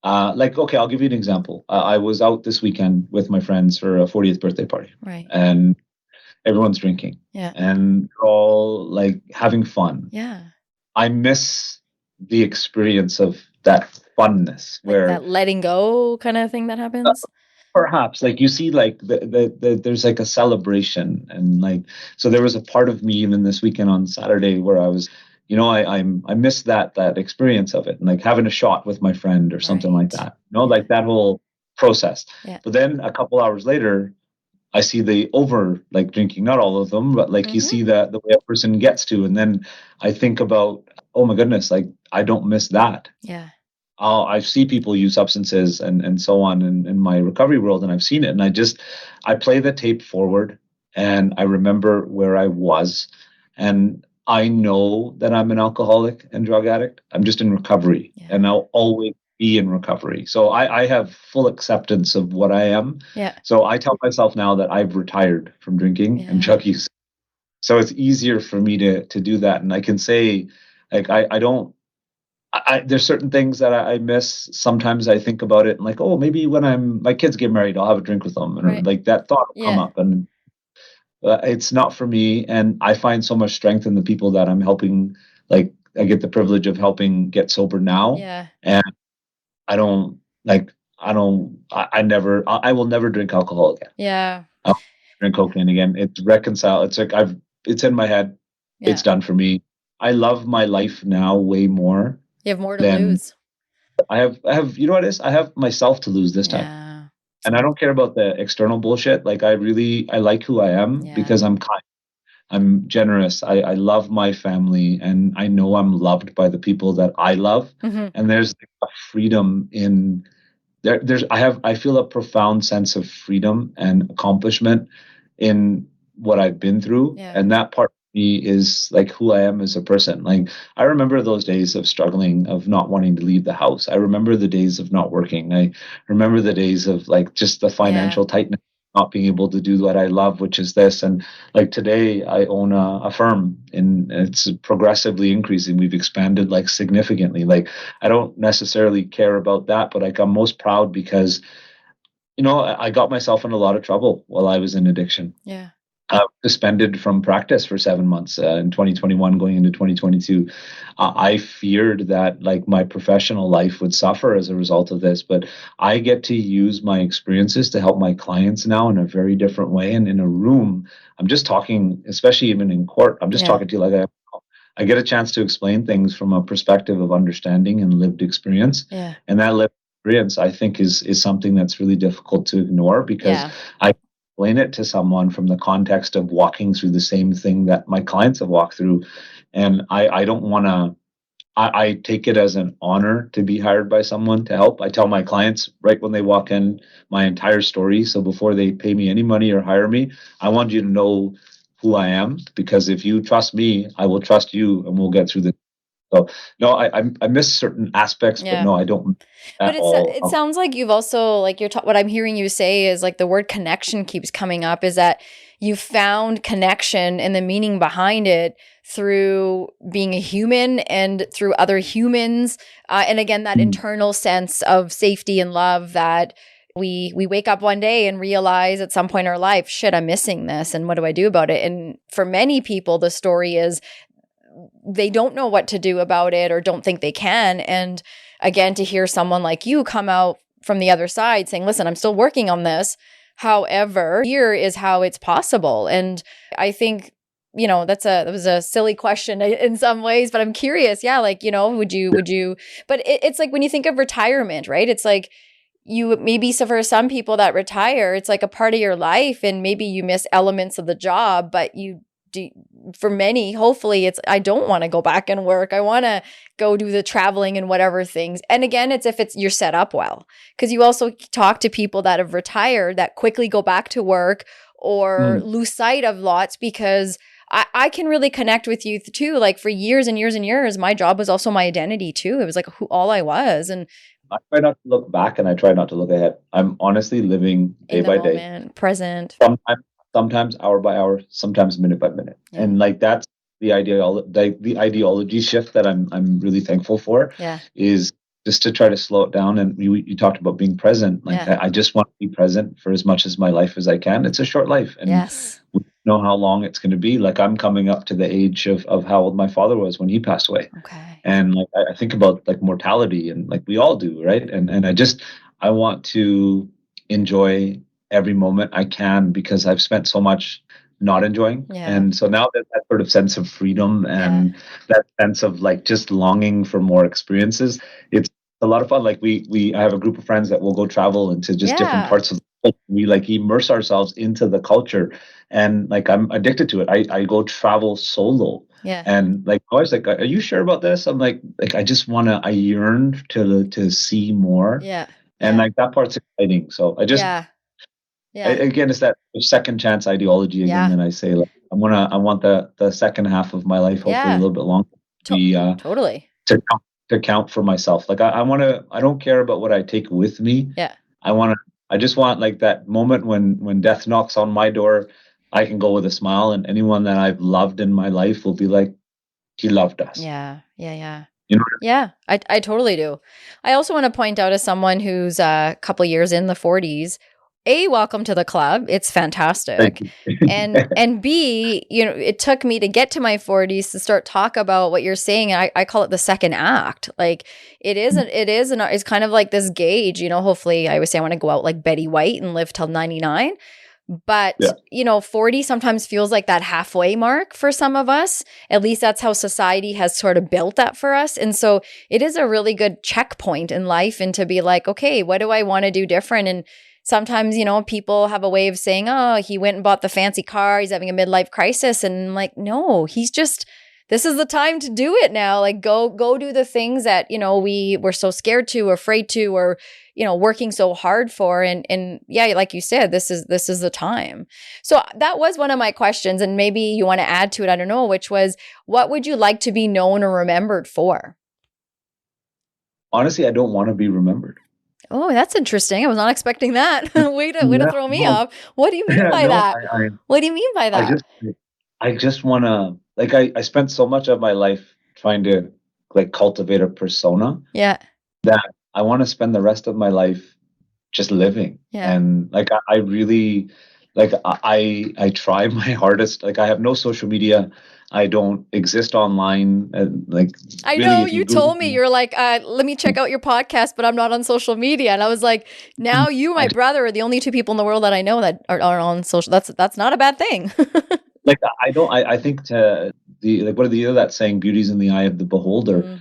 okay, I'll give you an example. I was out this weekend with my friends for a 40th birthday party. Right. And everyone's drinking. Yeah. And they're all like having fun. Yeah. I miss the experience of that funness, like where that letting go kind of thing that happens. Perhaps like you see like the there's like a celebration, and like so there was a part of me even this weekend on Saturday where I was, I miss that experience of it, and like having a shot with my friend or something like that. Like that whole process. Yeah. But then a couple hours later, I see the over like drinking, not all of them, but like you see the way a person gets to, and then I think about, oh my goodness, like I don't miss that. Yeah. I see people use substances and so on in my recovery world, and I've seen it, and I play the tape forward, and I remember where I was, and I know that I'm an alcoholic and drug addict. I'm just in recovery, and I'll always be in recovery. So I have full acceptance of what I am. Yeah. So I tell myself now that I've retired from drinking and drug use. So it's easier for me to do that. And I can say, like, I don't, there's certain things that I miss. Sometimes I think about it and like, oh, maybe when my kids get married, I'll have a drink with them. And like that thought will come up, and it's not for me. And I find so much strength in the people that I'm helping. Like, I get the privilege of helping get sober now. Yeah. And I don't like, I will never drink alcohol again. Yeah. I'll drink cocaine again. It's reconciled. It's like it's in my head. Yeah. It's done for me. I love my life now way more. You have more to lose. I have, you know what it is? I have myself to lose this time. And I don't care about the external bullshit. Like, I like who I am because I'm kind. I'm generous. I love my family, and I know I'm loved by the people that I love. Mm-hmm. And there's a freedom in there. I feel a profound sense of freedom and accomplishment in what I've been through. Yeah. And that part of me is like who I am as a person. Like, I remember those days of struggling, of not wanting to leave the house. I remember the days of not working. I remember the days of like just the financial tightness, not being able to do what I love, which is this. And like today I own a firm, and it's progressively increasing. We've expanded like significantly. Like, I don't necessarily care about that, but like I'm most proud because, you know, I got myself in a lot of trouble while I was in addiction. Yeah. Suspended from practice for 7 months in 2021 going into 2022. I feared that like my professional life would suffer as a result of this, but I get to use my experiences to help my clients now in a very different way. And in a room, I'm just talking, especially even in court, I'm just talking to you like I get a chance to explain things from a perspective of understanding and lived experience. Yeah. And that lived experience, I think, is something that's really difficult to ignore, because I explain it to someone from the context of walking through the same thing that my clients have walked through. And I don't want to, I take it as an honor to be hired by someone to help. I tell my clients right when they walk in my entire story. So before they pay me any money or hire me, I want you to know who I am, because if you trust me, I will trust you, and we'll get through this. So no, I miss certain aspects, but no, I don't. But it sounds like you've also, like, what I'm hearing you say is like the word connection keeps coming up, is that you found connection and the meaning behind it through being a human and through other humans. And again, that internal sense of safety and love that we wake up one day and realize at some point in our life, shit, I'm missing this. And what do I do about it? And for many people, the story is they don't know what to do about it or don't think they can. And again, to hear someone like you come out from the other side saying, listen, I'm still working on this. However, here is how it's possible. And I think, you know, that was a silly question in some ways, but I'm curious. Yeah. Like, you know, would you, but it's like when you think of retirement, right? It's like so for some people that retire, it's like a part of your life, and maybe you miss elements of the job, but for many, hopefully it's, I don't want to go back and work. I want to go do the traveling and whatever things. And again, it's if you're set up well, because you also talk to people that have retired that quickly go back to work or lose sight of lots, because I can really connect with you too. Like for years and years and years, my job was also my identity too. It was like all I was. And I try not to look back, and I try not to look ahead. I'm honestly living day by day, present. Sometimes hour by hour, sometimes minute by minute. Yeah. And like that's the ideology shift that I'm really thankful for. Yeah. Is just to try to slow it down. And you talked about being present. Like I just want to be present for as much as my life as I can. It's a short life, and we know how long it's going to be. Like I'm coming up to the age of how old my father was when he passed away. Okay. And like I think about like mortality, and like we all do, right? And I want to enjoy every moment I can, because I've spent so much not enjoying. Yeah. And so now that sort of sense of freedom and that sense of like just longing for more experiences, it's a lot of fun. Like I have a group of friends that will go travel into just different parts of the world. We like immerse ourselves into the culture, and like I'm addicted to it. I go travel solo. Yeah. And like I was like, are you sure about this? I'm like I yearn to see more. Yeah. And like that part's exciting. So I just again, it's that second chance ideology again. And I say, like, I want the second half of my life, hopefully a little bit longer, totally to count for myself. Like I don't care about what I take with me. Yeah. I just want like that moment when death knocks on my door, I can go with a smile, and anyone that I've loved in my life will be like, he loved us. Yeah. You know? Yeah, I totally do. I also want to point out as someone who's a couple years in the 40s, welcome to the club. It's fantastic. And B, it took me to get to my 40s to start talk about what you're saying. And I call it the second act. Like it's kind of like this gauge, hopefully I always say I want to go out like Betty White and live till 99. But, 40 sometimes feels like that halfway mark for some of us. At least that's how society has sort of built that for us. And so it is a really good checkpoint in life, and to be like, okay, what do I want to do different? And sometimes, people have a way of saying, oh, he went and bought the fancy car, he's having a midlife crisis. And I'm like, no, this is the time to do it now. Like go do the things that, we were so scared to, afraid to, or, working so hard for. And yeah, like you said, this is the time. So that was one of my questions. And maybe you want to add to it, I don't know, which was, what would you like to be known or remembered for? Honestly, I don't want to be remembered. Oh, that's interesting. I was not expecting that. way to throw me off. What do you mean by that? What do you mean by that? I just want to, like, I spent so much of my life trying to like cultivate a persona. Yeah. That I want to spend the rest of my life just living. Yeah. And like, I really, like, I try my hardest. Like, I have no social media. I don't exist online. And like, I know you told me, you're like, let me check out your podcast, but I'm not on social media. And I was like, now you, my brother, are the only two people in the world that I know that are on social. That's not a bad thing. Like, I think what are that saying? Beauty's in the eye of the beholder. Mm-hmm.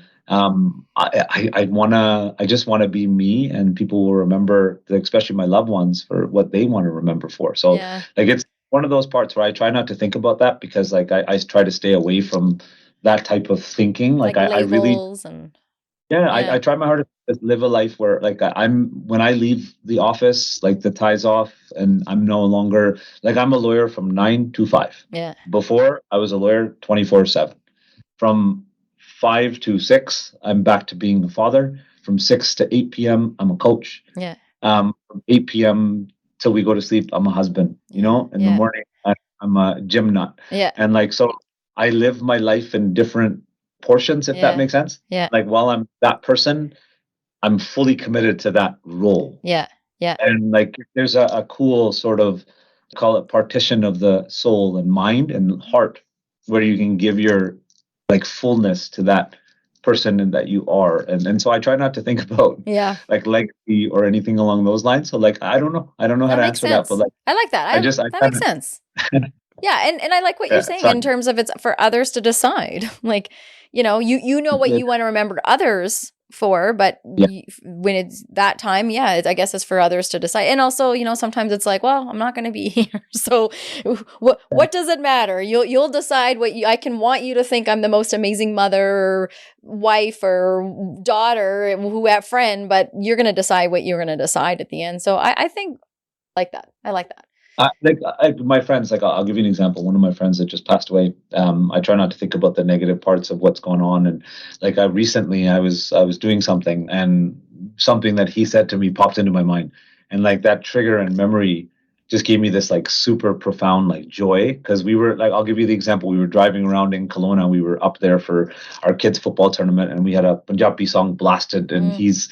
I just want to be me, and people will remember, especially my loved ones, for what they want to remember for. So like, it's one of those parts where I try not to think about that, because like I try to stay away from that type of thinking. Like I really, I try my hardest to live a life where like when I leave the office, like the tie's off, and I'm no longer like, I'm a lawyer from 9 to 5. Yeah. Before, I was a lawyer 24/7. From 5 to 6, I'm back to being a father. From 6 to 8 p.m., I'm a coach. Yeah. From 8 p.m. till we go to sleep, I'm a husband. In the morning, I'm a gym nut. Yeah. And like, so I live my life in different portions, if that makes sense. Yeah. Like, while I'm that person, I'm fully committed to that role. Yeah. Yeah. And like, there's a cool sort of, call it partition of the soul and mind and heart, where you can give your like fullness to that person and that you are. And so I try not to think about like legacy or anything along those lines. So like, I don't know how to answer that, but like, I like that. That makes sense. Yeah. And I like what you're saying in terms of it's for others to decide. Like, you know what you want to remember others for, but when it's that time, I guess it's for others to decide. And also, sometimes it's like, well, I'm not going to be here, so what does it matter? You'll decide what I can want you to think I'm the most amazing mother, or wife, or daughter, friend, but you're going to decide what you're going to decide at the end. So I think like that. I like that. My friends, like, I'll give you an example. One of my friends that just passed away, I try not to think about the negative parts of what's going on. And like, recently I was doing something, and something that he said to me popped into my mind, and like, that trigger and memory just gave me this like super profound like joy. Because we were like, I'll give you the example. We were driving around in Kelowna. We were up there for our kids' football tournament, and we had a Punjabi song blasted, and he's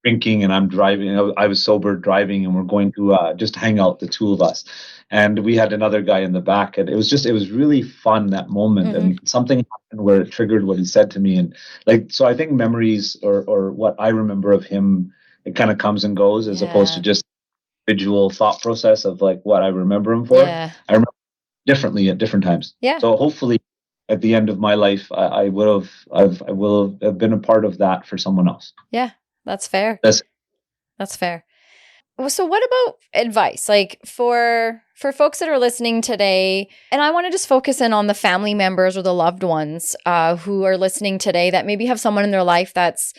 drinking and I'm driving. I was sober driving, and we're going to just hang out, the two of us. And we had another guy in the back, and it was really fun, that moment. And something happened where it triggered what he said to me. And like, so I think memories, or what I remember of him, it kind of comes and goes, as opposed to just individual thought process of like what I remember him for. I remember differently at different times. So hopefully at the end of my life, I will have been a part of that for someone else. Yeah. That's fair. That's fair. So what about advice? Like for folks that are listening today, and I want to just focus in on the family members or the loved ones who are listening today that maybe have someone in their life that's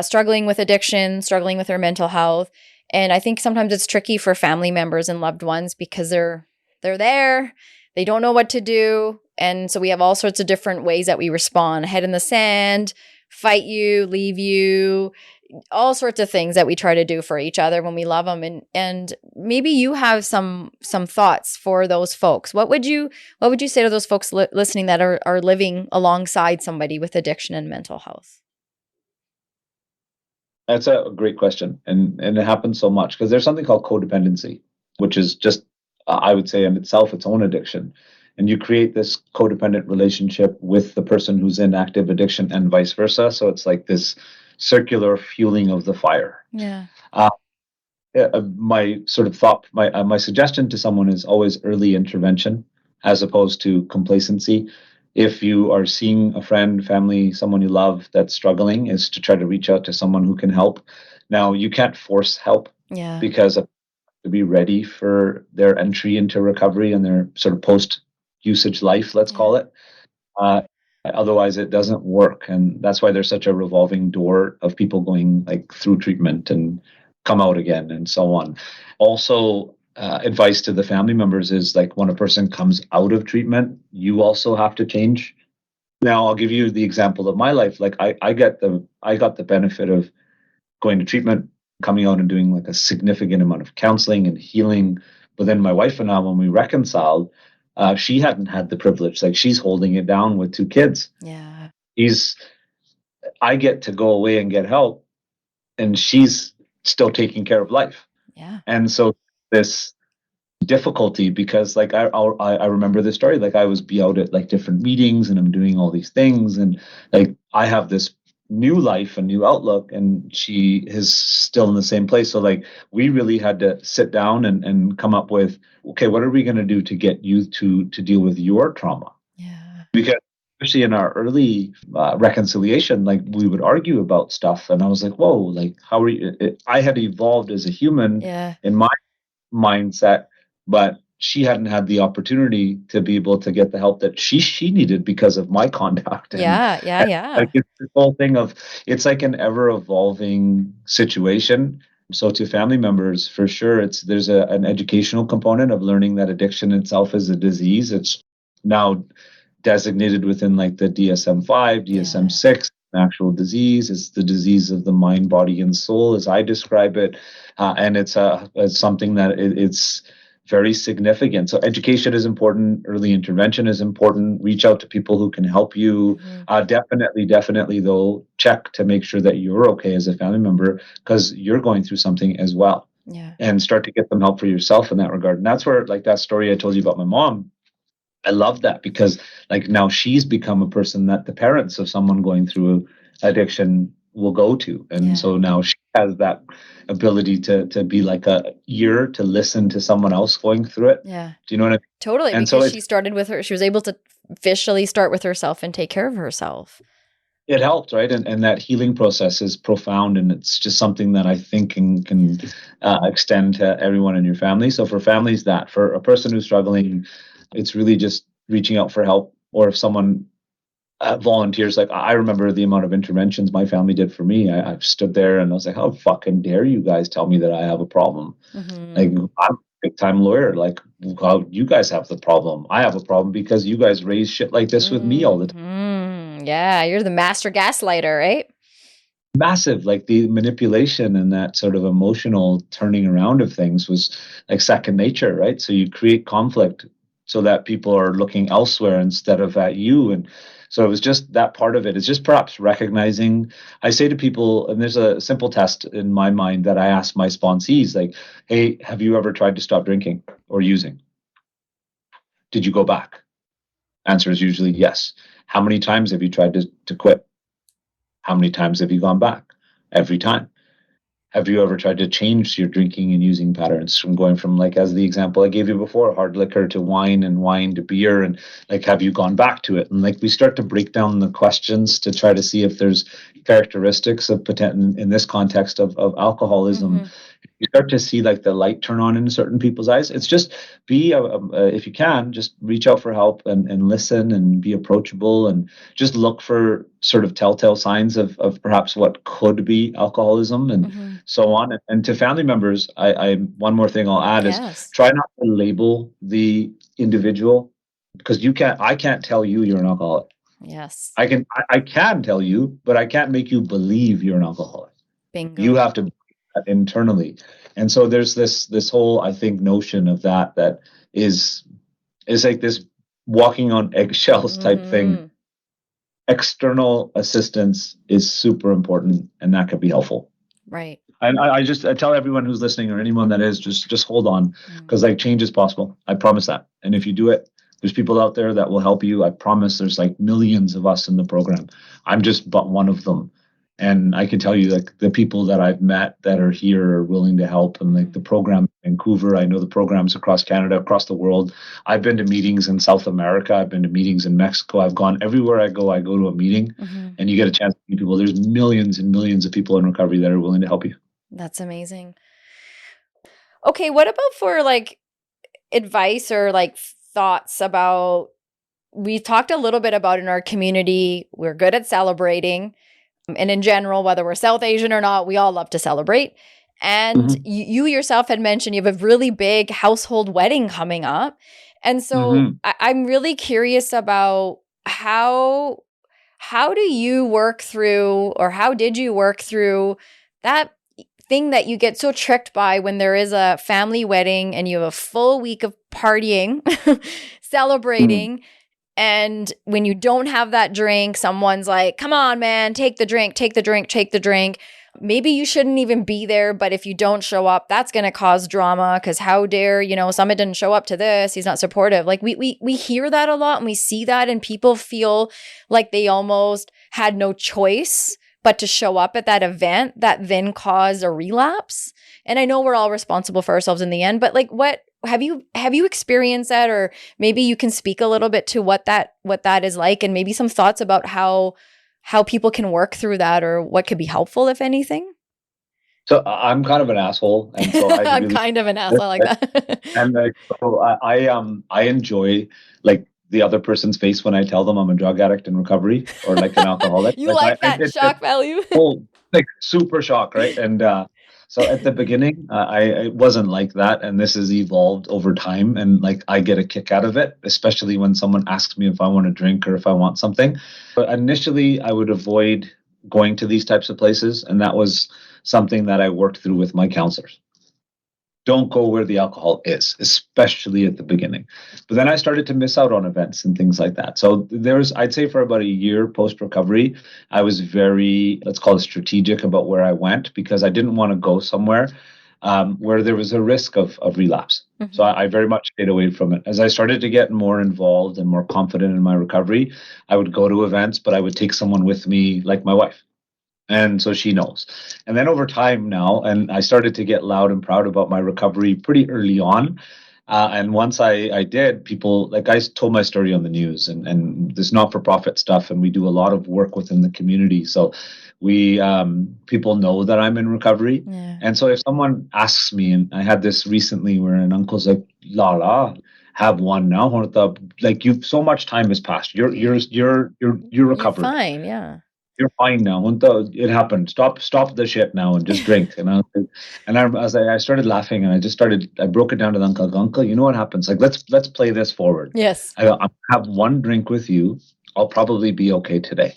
struggling with addiction, struggling with their mental health. And I think sometimes it's tricky for family members and loved ones, because they're there. they don't know what to do. And so we have all sorts of different ways that we respond. Head in the sand, fight you, leave you, all sorts of things that we try to do for each other when we love them. And maybe you have some thoughts for those folks. What would you say to those folks listening that are living alongside somebody with addiction and mental health? That's a great question. And it happens so much because there's something called codependency, which is just, I would say in itself, its own addiction. And you create this codependent relationship with the person who's in active addiction and vice versa. So it's like this circular fueling of the fire. Yeah. My sort of thought, my suggestion to someone is always early intervention as opposed to complacency. If you are seeing a friend, family, someone you love that's struggling, is to try to reach out to someone who can help. Now, you can't force help because to be ready for their entry into recovery and their sort of post-usage life, let's call it. Otherwise, it doesn't work. And that's why there's such a revolving door of people going like through treatment and come out again and so on. Also, advice to the family members is like when a person comes out of treatment, you also have to change. Now, I'll give you the example of my life. Like I got the benefit of going to treatment, coming out and doing like a significant amount of counseling and healing. But then my wife and I, when we reconciled, she hadn't had the privilege. Like she's holding it down with 2 kids. Yeah. I get to go away and get help, and she's still taking care of life. Yeah. And so this difficulty, because like I remember this story, like I was be out at like different meetings and I'm doing all these things, and like I have this new life, a new outlook, and she is still in the same place. So like we really had to sit down and come up with, okay, what are we going to do to get you to deal with your trauma? Yeah. Because especially in our early reconciliation, like we would argue about stuff, and I was like, whoa, like how are you? I had evolved as a human in my mindset, but she hadn't had the opportunity to be able to get the help that she needed because of my conduct. And, like it's this whole thing of, it's like an ever evolving situation. So to family members, for sure, there's an educational component of learning that addiction itself is a disease. It's now designated within like the DSM-5, DSM-6, an actual disease. It's the disease of the mind, body, and soul, as I describe it. And it's something that it's very significant. So education is important. Early intervention is important. Reach out to people who can help you. Definitely, though, check to make sure that you're okay as a family member, because you're going through something as well. Yeah. And start to get some help for yourself in that regard. And that's where, like that story I told you about my mom, I love that, because like now she's become a person that the parents of someone going through addiction will go to. And so now she has that ability to be like a ear to listen to someone else going through it. Yeah. Do you know what I mean? Totally. And because she started with she was able to officially start with herself and take care of herself. It helped, right? And that healing process is profound, and it's just something that I think can extend to everyone in your family. So for families, that for a person who's struggling, it's really just reaching out for help. Or if someone volunteers, like I remember the amount of interventions my family did for me. I've stood there and I was like, how fucking dare you guys tell me that I have a problem? Like I'm a big time lawyer. Like, how you guys have the problem? I have a problem because you guys raise shit like this with me all the time. Yeah, you're the master gaslighter, right? Massive, like the manipulation and that sort of emotional turning around of things was like second nature, right? So you create conflict so that people are looking elsewhere instead of at you. And so it was just that part of it. It's just perhaps recognizing. I say to people, and there's a simple test in my mind that I ask my sponsees, like, hey, have you ever tried to stop drinking or using? Did you go back? Answer is usually yes. How many times have you tried to quit? How many times have you gone back? Every time. Have you ever tried to change your drinking and using patterns from going from, like, as the example I gave you before, hard liquor to wine and wine to beer? And like, have you gone back to it? And like, we start to break down the questions to try to see if there's characteristics of in this context of alcoholism. You start to see like the light turn on in certain people's eyes. It's just if you can, just reach out for help and listen and be approachable, and just look for sort of telltale signs of perhaps what could be alcoholism and so on. And to family members, I one more thing I'll add is try not to label the individual because I can't tell you you're an alcoholic. Yes. I can tell you, but I can't make you believe you're an alcoholic. Bingo. You have to believe that internally. And so there's this whole, I think, notion of that is like this walking on eggshells type thing. External assistance is super important, and that could be helpful. Right. And I tell everyone who's listening, or anyone that is, just hold on, because like change is possible. I promise that. And if you do it, there's people out there that will help you. I promise there's like millions of us in the program. I'm just but one of them. And I can tell you, like, the people that I've met that are here are willing to help. And like the program in Vancouver, I know the programs across Canada, across the world. I've been to meetings in South America. I've been to meetings in Mexico. I've gone everywhere I go to a meeting, and you get a chance to meet people. There's millions and millions of people in recovery that are willing to help you. That's amazing. Okay, what about for like advice or like thoughts about, we've talked a little bit about in our community, we're good at celebrating. And in general, whether we're South Asian or not, we all love to celebrate. And you yourself had mentioned you have a really big household wedding coming up. And so I'm really curious about how do you work through, or how did you work through that thing that you get so tricked by when there is a family wedding and you have a full week of partying, celebrating. And when you don't have that drink, someone's like, come on, man, take the drink, take the drink, take the drink. Maybe you shouldn't even be there, but if you don't show up, that's going to cause drama, because how dare, Sumit didn't show up to this. He's not supportive. Like we hear that a lot, and we see that, and people feel like they almost had no choice but to show up at that event that then caused a relapse. And I know we're all responsible for ourselves in the end, but like, what have you experienced that, or maybe you can speak a little bit to what that is like, and maybe some thoughts about how people can work through that, or what could be helpful, if anything? So I'm kind of an asshole, and so I'm kind of an asshole like that. And so I enjoy like the other person's face when I tell them I'm a drug addict in recovery, or like an alcoholic. You like that shock value? Oh, like super shock, right? And so at the beginning, I wasn't like that, and this has evolved over time, and like I get a kick out of it, especially when someone asks me if I want a drink or if I want something. But initially, I would avoid going to these types of places, and that was something that I worked through with my counselors. Don't go where the alcohol is, especially at the beginning. But then I started to miss out on events and things like that. So I'd say for about a year post-recovery, I was very, let's call it strategic about where I went, because I didn't want to go somewhere where there was a risk of relapse. So I very much stayed away from it. As I started to get more involved and more confident in my recovery, I would go to events, but I would take someone with me, like my wife. And so she knows. And then over time now, and I started to get loud and proud about my recovery pretty early on. And once I did, people, like, I told my story on the news, and this not-for-profit stuff, and we do a lot of work within the community. So people know that I'm in recovery. Yeah. And so if someone asks me, and I had this recently where an uncle's like, Lala, have one now. Like, you've so much time has passed. You're recovered. You're fine, yeah. You're fine now. It happened. Stop the shit now and just drink. I started laughing, and I broke it down to the uncle. Uncle, you know what happens? Like, let's play this forward. Yes. I'll have one drink with you. I'll probably be okay today.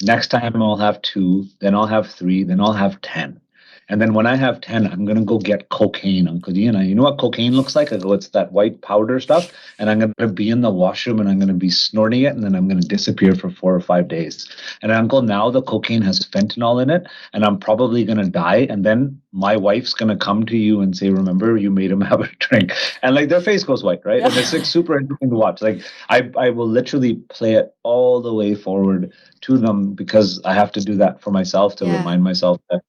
Next time I'll have 2, then I'll have 3, then I'll have 10. And then when I have 10, I'm going to go get cocaine, Uncle D. And you know what cocaine looks like? I go, it's that white powder stuff. And I'm going to be in the washroom, and I'm going to be snorting it. And then I'm going to disappear for 4 or 5 days. And Uncle, now the cocaine has fentanyl in it, and I'm probably going to die. And then my wife's going to come to you and say, remember, you made him have a drink. And like, their face goes white, right? Yeah. And it's like super interesting to watch. Like, I will literally play it all the way forward to them, because I have to do that for myself to remind myself that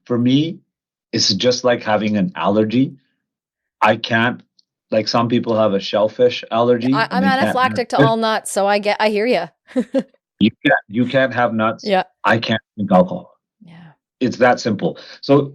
for me, it's just like having an allergy. I can't, like, some people have a shellfish allergy. I'm anaphylactic to all nuts, so I hear you. You can't have nuts. Yeah. I can't drink alcohol. Yeah. It's that simple. So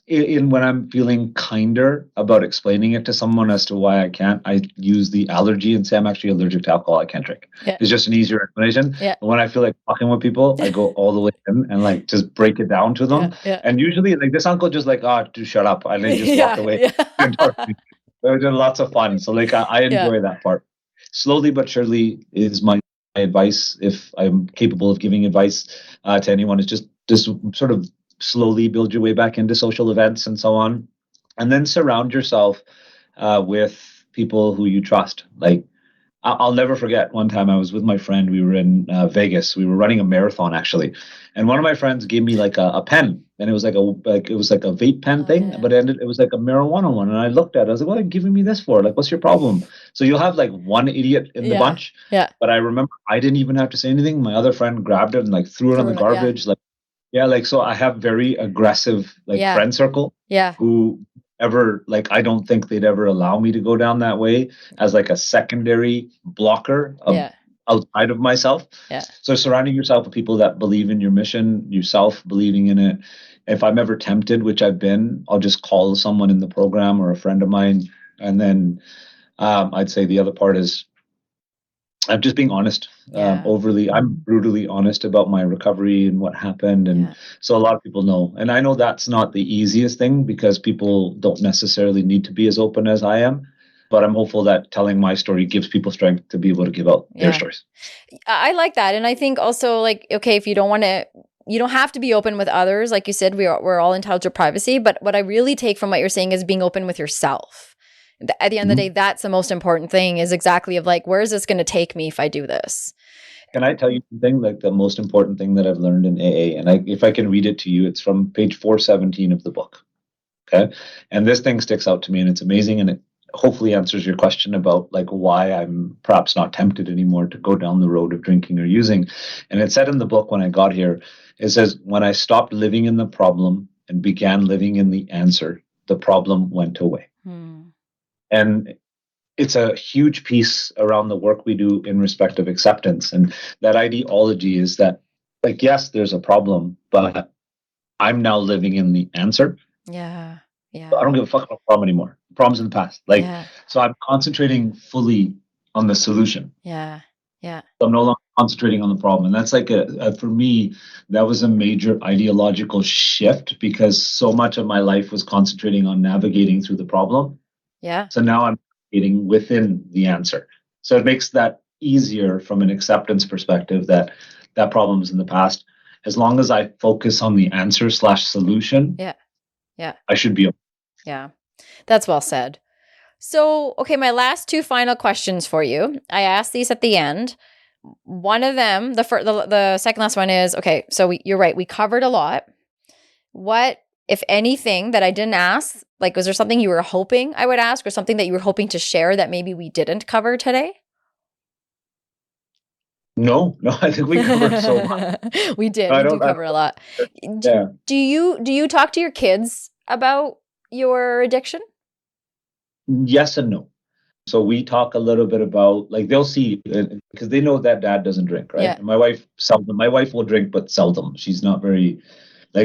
when I'm feeling kinder about explaining it to someone as to why I can't, I use the allergy and say I'm actually allergic to alcohol. I can't drink. Yeah. It's just an easier explanation. Yeah. But when I feel like talking with people, I go all the way in and like just break it down to them. Yeah. Yeah. And usually, like, this uncle just like, do shut up, and they just walk away. Yeah. And talk to me. They're lots of fun. So like I enjoy that part. slowly but surely is my advice. If I'm capable of giving advice to anyone, is just sort of slowly build your way back into social events and so on, and then surround yourself with people who you trust. Like I'll never forget one time I was with my friend. We were in Vegas. We were running a marathon actually, and one of my friends gave me like a pen, and it was like a vape pen thing, but it was like a marijuana one. And I looked at it, I was like, "What are you giving me this for? Like, what's your problem?" So you'll have like one idiot in the bunch. Yeah. But I remember I didn't even have to say anything. My other friend grabbed it and like threw it on the garbage. Like so I have very aggressive friend circle. Yeah. Who ever I don't think they'd ever allow me to go down that way as like a secondary blocker outside of myself. Yeah. So surrounding yourself with people that believe in your mission, yourself believing in it. If I'm ever tempted, which I've been, I'll just call someone in the program or a friend of mine. And then I'd say the other part is I'm just being honest. I'm brutally honest about my recovery and what happened. And so a lot of people know. And I know that's not the easiest thing because people don't necessarily need to be as open as I am. But I'm hopeful that telling my story gives people strength to be able to give out their stories. I like that. And I think also okay, if you don't want to, you don't have to be open with others. Like you said, we're all entitled to privacy. But what I really take from what you're saying is being open with yourself. At the end of the day, that's the most important thing is exactly of where is this going to take me if I do this? Can I tell you something? Like the most important thing that I've learned in AA, and if I can read it to you, it's from page 417 of the book. Okay. And this thing sticks out to me and it's amazing. And it hopefully answers your question about why I'm perhaps not tempted anymore to go down the road of drinking or using. And it said in the book when I got here, it says, when I stopped living in the problem and began living in the answer, the problem went away. And it's a huge piece around the work we do in respect of acceptance. And that ideology is that, yes, there's a problem, but I'm now living in the answer. Yeah. So I don't give a fuck about the problem anymore. The problem's in the past. So I'm concentrating fully on the solution. Yeah. So I'm no longer concentrating on the problem. And that's for me, that was a major ideological shift because so much of my life was concentrating on navigating through the problem. Yeah. So now I'm getting within the answer. So it makes that easier from an acceptance perspective that problem's in the past. As long as I focus on the answer / solution, I should be okay. Yeah. That's well said. So, okay, my last two final questions for you. I asked these at the end. One of them, the second last one is, okay, so you're right. We covered a lot. What, if anything, that I didn't ask, was there something you were hoping I would ask or something that you were hoping to share that maybe we didn't cover today? No, I think we covered so much. We did. We do cover a lot. Yeah. Do you talk to your kids about your addiction? Yes and no. So we talk a little bit about they'll see because they know that dad doesn't drink, right? Yeah. And my wife will drink, but seldom. She's not very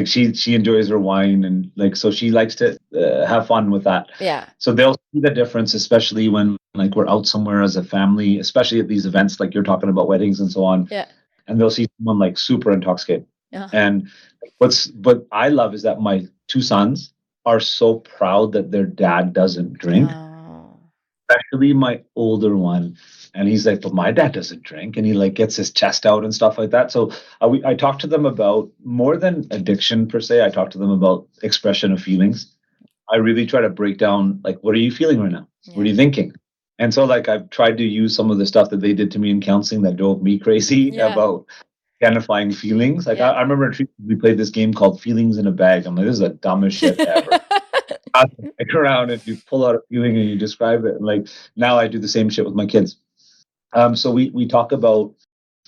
she enjoys her wine and so she likes to have fun with that. Yeah. So they'll see the difference, especially when we're out somewhere as a family, especially at these events you're talking about weddings and so on. Yeah. And they'll see someone super intoxicated. Yeah. And what I love is that my two sons are so proud that their dad doesn't drink. Oh. Especially my older one. And he's like, but my dad doesn't drink. And he gets his chest out and stuff like that. So I talk to them about more than addiction per se. I talk to them about expression of feelings. I really try to break down, what are you feeling right now? Yeah. What are you thinking? And so I've tried to use some of the stuff that they did to me in counseling that drove me crazy about identifying feelings. I remember we played this game called Feelings in a Bag. I'm like, this is the dumbest shit ever. Around and you pull out a feeling and you describe it. And now I do the same shit with my kids. So we talk about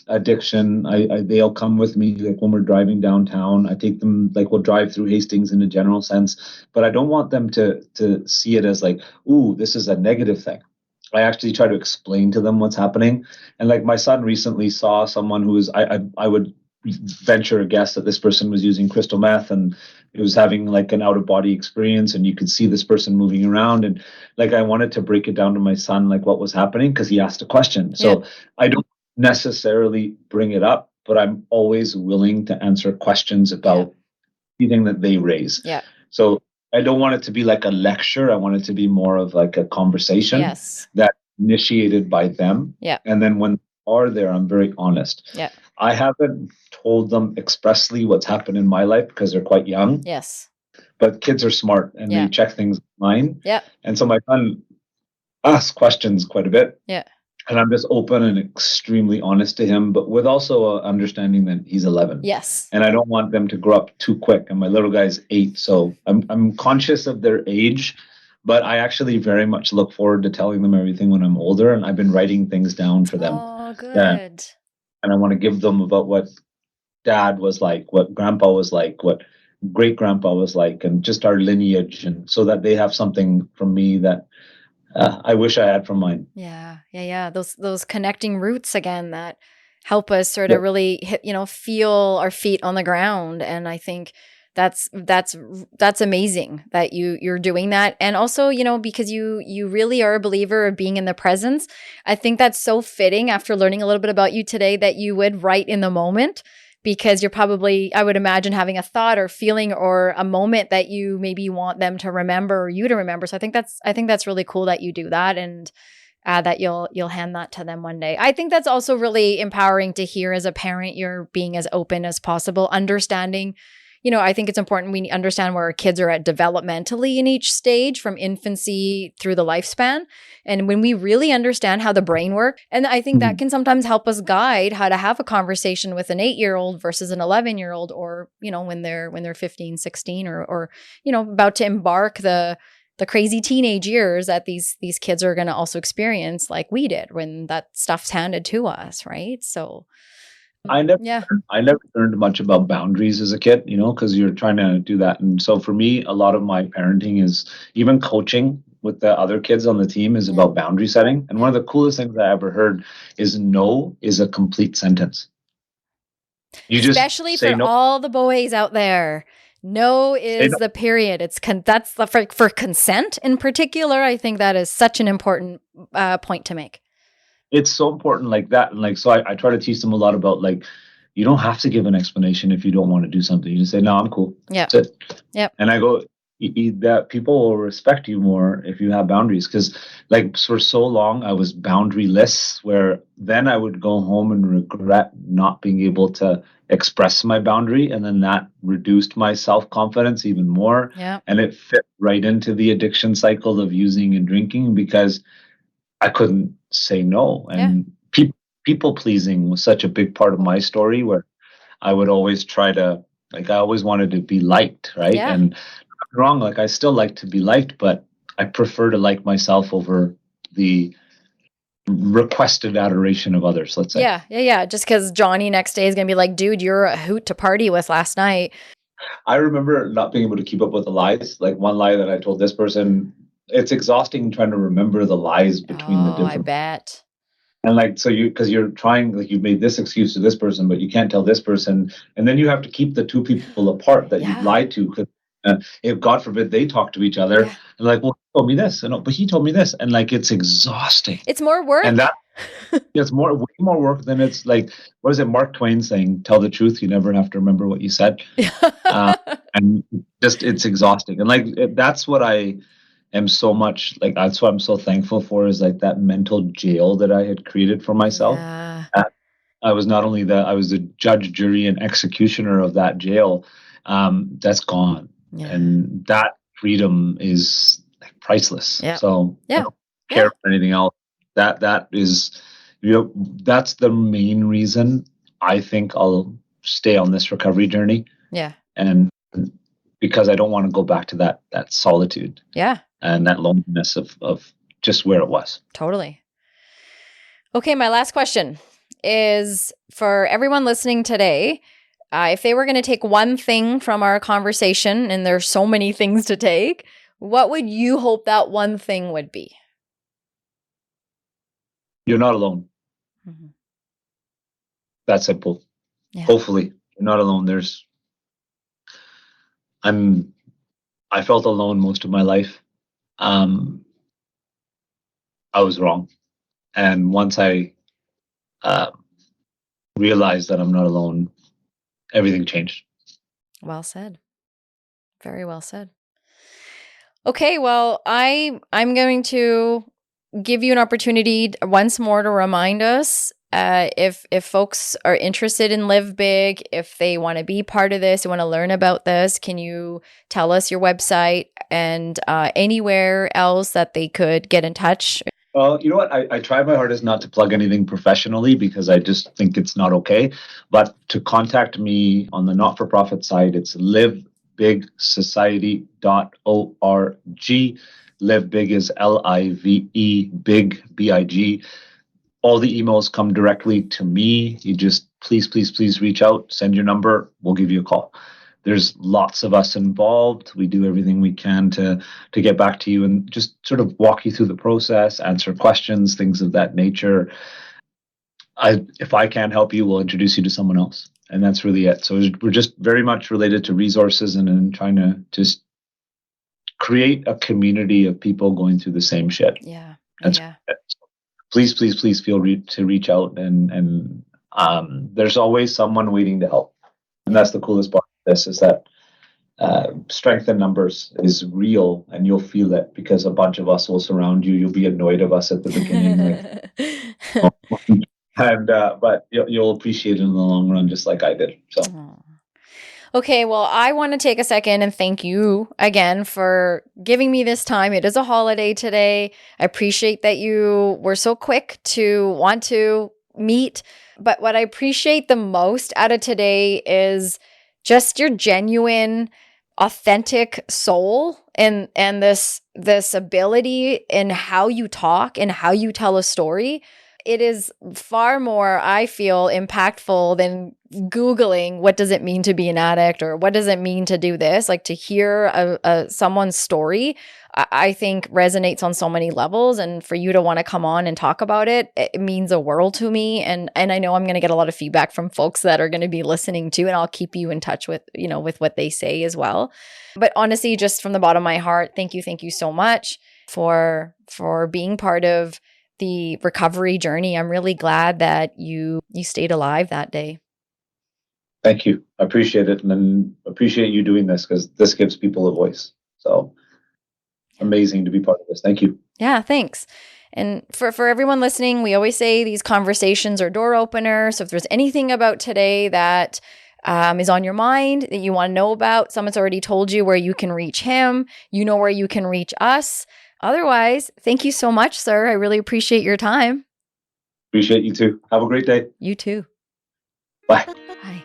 addiction. They'll come with me when we're driving downtown. I take them we'll drive through Hastings in a general sense, but I don't want them to see it as ooh, this is a negative thing. I actually try to explain to them what's happening. And my son recently saw someone who was I would venture a guess that this person was using crystal meth and it was having an out of body experience, and you could see this person moving around, and I wanted to break it down to my son what was happening because he asked a question. So I don't necessarily bring it up, but I'm always willing to answer questions about anything that they raise. Yeah. So I don't want it to be a lecture. I want it to be more of a conversation that initiated by them. Yeah. And then when they are there, I'm very honest. Yeah. I haven't told them expressly what's happened in my life because they're quite young. Yes. But kids are smart and they check things online. Yeah. And so my son asks questions quite a bit. Yeah. And I'm just open and extremely honest to him, but with also understanding that he's 11. Yes. And I don't want them to grow up too quick. And my little guy's 8. So I'm conscious of their age, but I actually very much look forward to telling them everything when I'm older. And I've been writing things down for them. Oh, good. And I want to give them about what dad was like, what grandpa was like, what great grandpa was like, and just our lineage. And so that they have something from me that I wish I had from mine. Yeah. Those connecting roots again that help us sort of really hit, feel our feet on the ground. And I think that's amazing that you're doing that. And also, because you really are a believer of being in the presence. I think that's so fitting after learning a little bit about you today that you would write in the moment. Because you're probably, I would imagine, having a thought or feeling or a moment that you maybe want them to remember or you to remember. So I think that's really cool that you do that and that you'll hand that to them one day. I think that's also really empowering to hear as a parent. You're being as open as possible, understanding. I think it's important we understand where our kids are at developmentally in each stage from infancy through the lifespan. And when we really understand how the brain works, and I think that can sometimes help us guide how to have a conversation with an 8-year-old versus an 11-year-old or, when they're 15, 16 or about to embark the crazy teenage years that these kids are going to also experience like we did when that stuff's handed to us. Right. So I never learned much about boundaries as a kid, because you're trying to do that. And so for me, a lot of my parenting is even coaching with the other kids on the team is about boundary setting. And one of the coolest things I ever heard is no is a complete sentence. Especially for all the boys out there. No is the period. That's for consent in particular. I think that is such an important point to make. It's so important like that. And so I try to teach them a lot about you don't have to give an explanation if you don't want to do something. You just say, no, I'm cool. Yeah. That's it. Yep. And I go, that people will respect you more if you have boundaries. Because for so long I was boundaryless, where then I would go home and regret not being able to express my boundary. And then that reduced my self-confidence even more. Yeah. And it fit right into the addiction cycle of using and drinking because I couldn't say no. And people pleasing was such a big part of my story where I would always try to, I always wanted to be liked, right? Yeah. And I'm wrong, I still like to be liked, but I prefer to like myself over the requested adoration of others, let's say. Yeah. Just because Johnny next day is going to be like, dude, you're a hoot to party with last night. I remember not being able to keep up with the lies. One lie that I told this person, it's exhausting trying to remember the lies between the different. I bet. And because you're trying, you've made this excuse to this person, but you can't tell this person. And then you have to keep the two people apart that you've lied to. Because if God forbid they talk to each other, and well, he told me this, but he told me this. And it's exhausting. It's more work. And that it's way more work than it's what is it? Mark Twain saying, tell the truth. You never have to remember what you said. And just, it's exhausting. And that's what I am so much that's what I'm so thankful for is that mental jail that I had created for myself. Yeah. I was not only I was the judge, jury, and executioner of that jail. That's gone. Yeah. And that freedom is priceless. Yeah. So I don't care for anything else. That is, that's the main reason I think I'll stay on this recovery journey. Yeah. And because I don't want to go back to that solitude. Yeah. And that loneliness of just where it was. Totally. Okay, my last question is for everyone listening today. If they were going to take one thing from our conversation, and there's so many things to take, what would you hope that one thing would be? You're not alone. Mm-hmm. That's simple. Yeah. Hopefully, you're not alone. I felt alone most of my life. I was wrong. And once I realized that I'm not alone, everything changed. Well said. Very well said. Okay, well, I'm going to give you an opportunity once more to remind us if folks are interested in Live Big, if they want to be part of this, they want to learn about this, can you tell us your website and anywhere else that they could get in touch? Well, you know what? I try my hardest not to plug anything professionally because I just think it's not okay. But to contact me on the not-for-profit side, it's livebigsociety.org. Live Big is LIVE, big, BIG. All the emails come directly to me. You just please reach out, send your number, we'll give you a call. There's lots of us involved. We do everything we can to get back to you and just sort of walk you through the process, answer questions, things of that nature. If I can't help you, we'll introduce you to someone else. And that's really it. So we're just very much related to resources and trying to just create a community of people going through the same shit. Yeah. That's yeah. Please feel to reach out. And there's always someone waiting to help. And that's the coolest part. This is that strength in numbers is real, and you'll feel it because a bunch of us will surround you. You'll be annoyed of us at the beginning, but you'll appreciate it in the long run, just like I did. So. Okay, well, I want to take a second and thank you again for giving me this time. It is a holiday today. I appreciate that you were so quick to want to meet. But what I appreciate the most out of today is just your genuine, authentic soul and this ability in how you talk and how you tell a story. It is far more, I feel, impactful than Googling what does it mean to be an addict or what does it mean to do this. Like, to hear someone's story, I think resonates on so many levels. And for you to want to come on and talk about it, it means a world to me. And I know I'm going to get a lot of feedback from folks that are going to be listening too. And I'll keep you in touch with, with what they say as well. But honestly, just from the bottom of my heart, thank you so much for being part of the recovery journey. I'm really glad that you stayed alive that day. Thank you. I appreciate it. And appreciate you doing this because this gives people a voice. So amazing to be part of this. Thank you. Yeah, thanks. And for everyone listening, we always say these conversations are door openers. So if there's anything about today that is on your mind that you want to know about, someone's already told you where you can reach him, where you can reach us. Otherwise, thank you so much, sir. I really appreciate your time. Appreciate you too. Have a great day. You too. Bye. Bye.